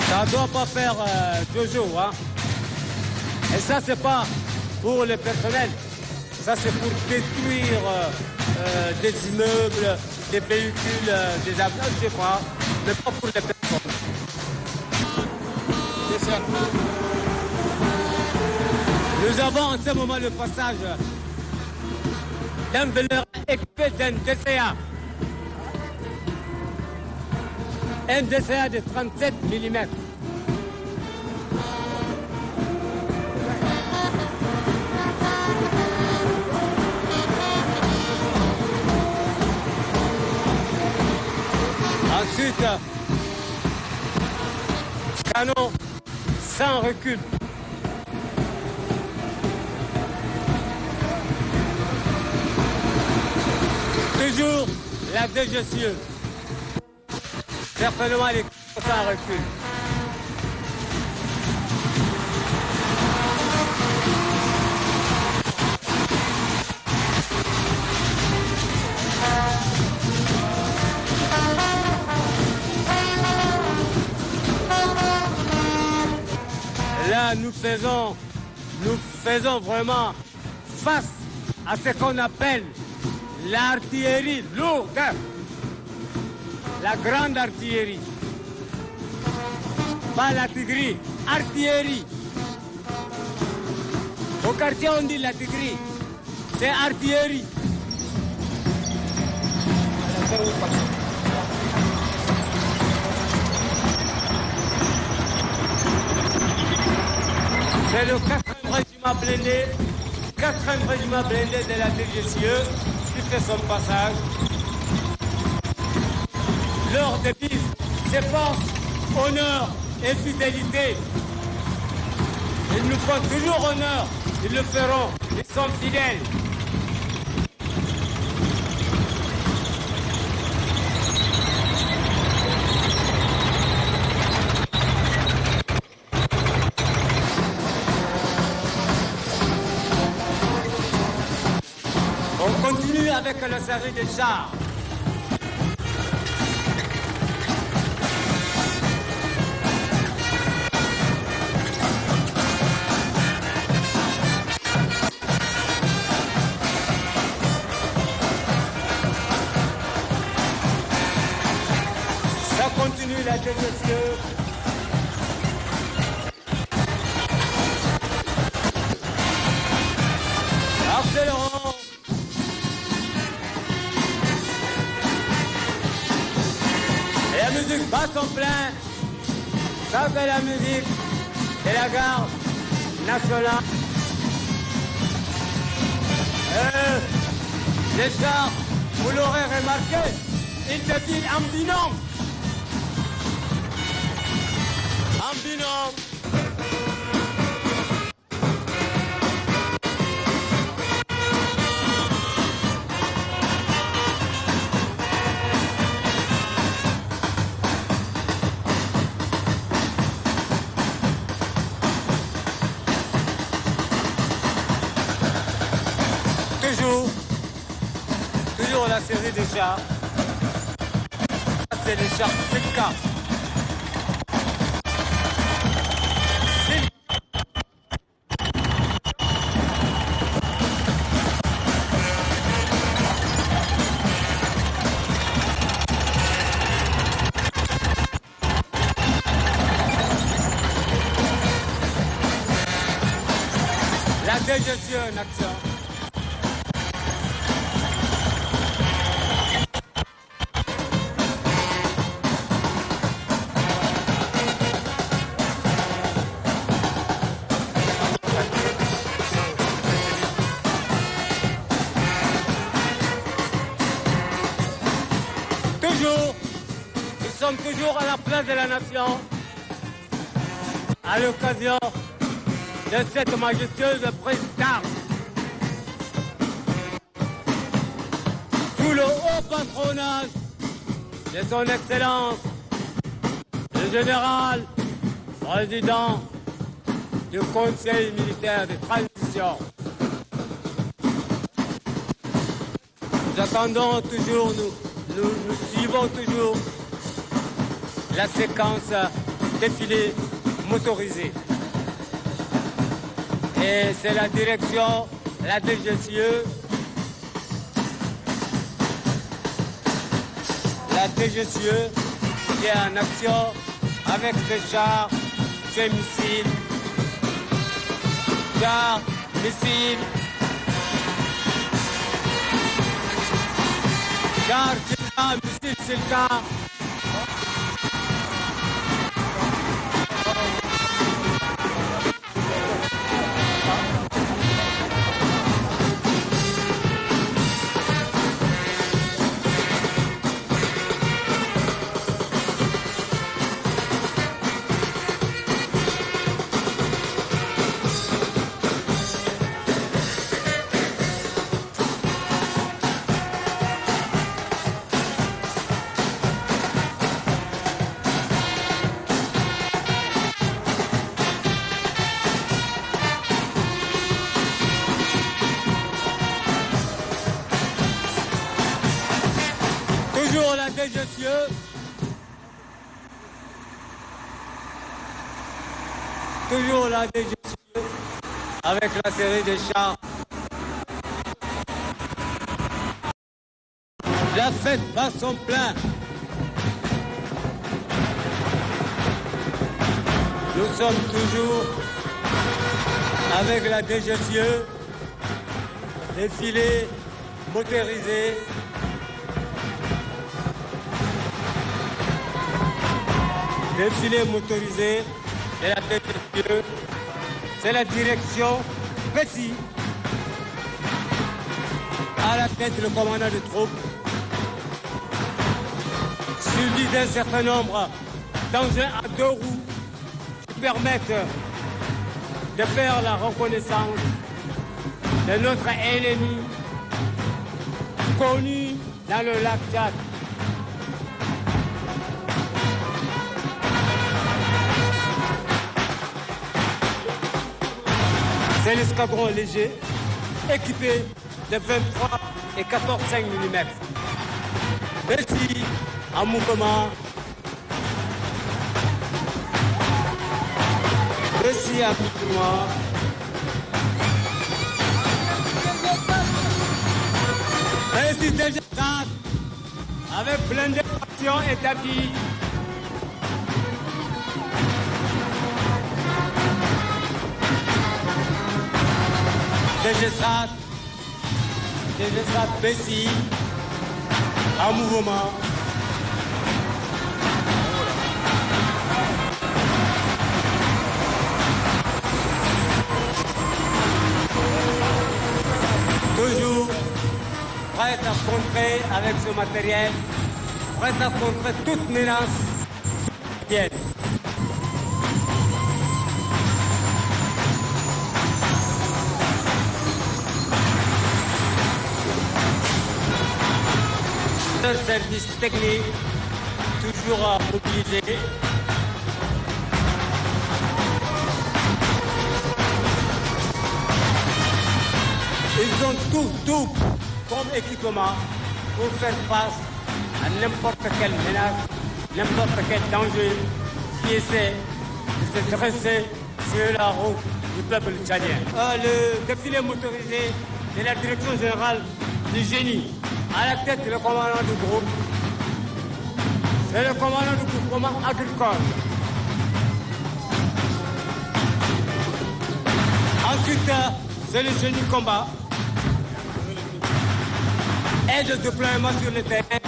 Ça ne doit pas faire 2 jours. Hein. Et ça, c'est pas pour le personnel. Ça, c'est pour détruire des immeubles, des véhicules, des avions, je ne sais pas. Mais pas pour les personnes. C'est ça. Nous avons en ce moment le passage d'un voleur équipé d'un DCA. Un DCA de 37 mm. Ensuite, canon sans recul. Toujours la DGCE. Certainement les sans recul. Là, nous faisons vraiment face à ce qu'on appelle l'artillerie lourde, la grande artillerie. pas la tigri, artillerie. Au quartier on dit la tigri, c'est artillerie. C'est le 4e régiment blindé, 4e régiment blindé de la DGCE qui fait son passage. Leur devise, c'est force, honneur et fidélité. Ils nous font toujours honneur, ils le feront, ils sont fidèles. On continue avec la série des chars. Ça continue la DGCE. Accélérons. Et la musique bat son plein. Ça fait la musique de la garde nationale. Les chars, vous l'aurez remarqué, ils défilent en binôme. En binôme. Toujours la série des chars. C'est les chars 5K. La DGCE en action. Nous sommes toujours à la place de la nation, à l'occasion de cette majestueuse prise d'armes. Sous le haut patronage de son Excellence, le général président du Conseil militaire de transition. Nous attendons toujours, nous suivons toujours la séquence défilé motorisé. Et c'est la direction, la DGCE, qui est en action avec des chars, des missiles, chars, missiles, chars, missiles, c'est le cas. Toujours la DGCE. Toujours la DGCE avec la série des chars. La fête va son plein. Nous sommes toujours avec la DGFIE, défilé motorisé. Défilé motorisé de la DGFIE. C'est la direction Bessie. À la tête le commandant de troupes. Suivi d'un certain nombre d'engins à 2 roues qui permettent de faire la reconnaissance de notre ennemi connu dans le lac Tchad. C'est l'escadron léger équipé de 23 et 14,5 mm. Merci en mouvement. Merci à mouvement. Merci déjà avec blindé action établie. DG7 Bessie en mouvement. Toujours prêt à contrer avec ce matériel, prêt à contrer toute menace. Un service technique toujours mobilisé. Ils ont tout comme équipement pour faire face à n'importe quelle menace, n'importe quel danger qui essaie de se dresser sur la route du peuple tchadien. Le défilé motorisé de la direction générale du génie. À la tête, le commandant du groupe, c'est le commandant du groupement agricole. Ensuite, c'est le génie combat. Aide de déploiement sur le terrain,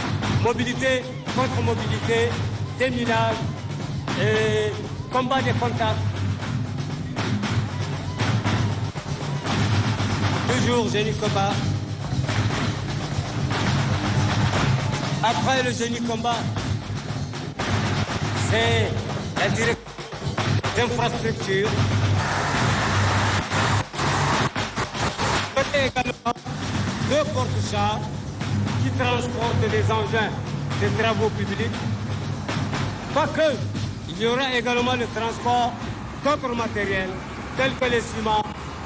mobilité, contre-mobilité, déminage et combat des contacts. Toujours génie combat. Après le génie combat, c'est la direction d'infrastructure. Côté également 2 porte-chars qui transportent les engins des travaux publics. Pas que, il y aura également le transport d'autres matériels tels que les ciments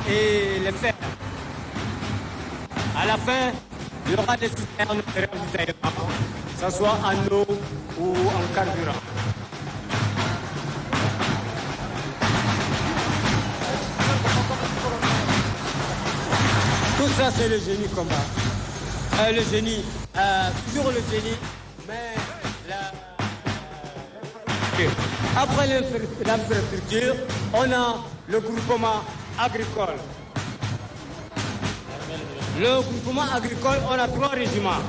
et les fer. À la fin, il y aura des citernes de ravitaillement, que ce soit en eau ou en carburant. Tout ça, c'est le génie combat. Le génie, toujours le génie, mais après l'infrastructure, on a le groupement agricole. Le groupement agricole, on a 3 régiments.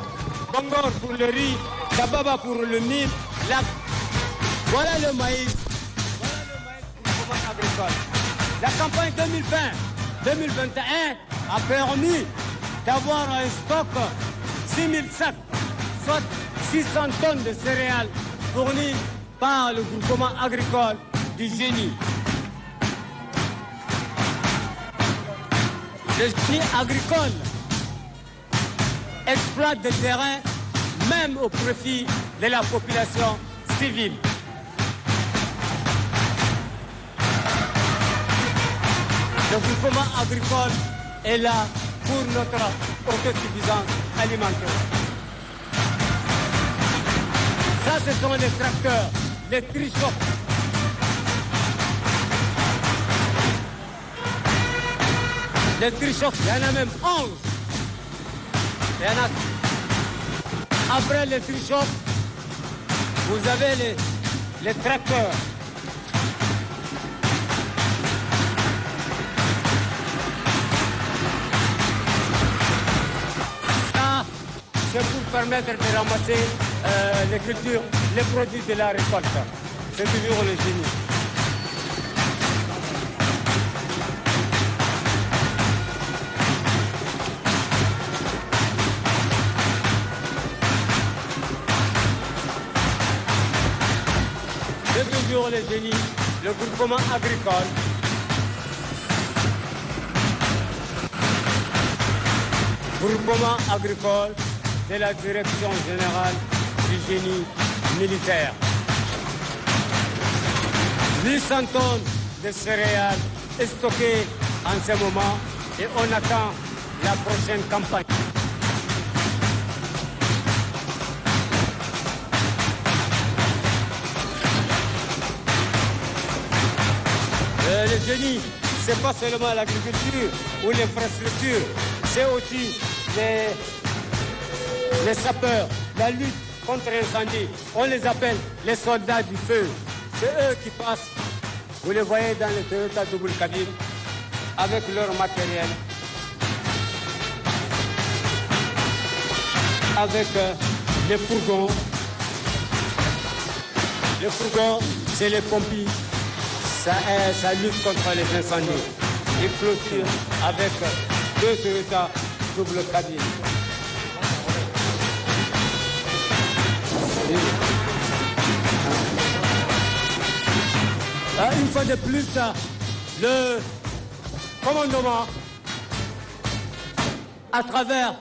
Bangor pour le riz, Kababa pour le mil, voilà le maïs. Voilà le maïs du groupement agricole. La campagne 2020-2021 a permis d'avoir un stock 6000 sacs, soit 600 tonnes de céréales fournies par le groupement agricole du génie. Le génie agricole exploite des terrains même au profit de la population civile. Le groupement agricole est là pour notre autosuffisance alimentaire. Ça, ce sont les tracteurs, les trichocs. Les trichocs, il y en a même 11. Il y en a. Après les trichocs, vous avez les tracteurs. c'est pour permettre de ramasser les cultures, les produits de la récolte. C'est toujours le génie. C'est toujours le génie, le groupement agricole. Groupement agricole de la Direction générale du génie militaire. 800 tonnes de céréales stockées en ce moment et on attend la prochaine campagne. Le génie, c'est pas seulement l'agriculture ou l'infrastructure, c'est aussi les sapeurs, la lutte contre l'incendie. On les appelle les soldats du feu. C'est eux qui passent, vous les voyez dans les Toyota double cabine, avec leur matériel, avec les fourgons. Les fourgons, c'est les pompiers. Ça lutte contre les incendies. Ils clôturent avec 2 Toyota double cabine. Une fois de plus, le commandement, à travers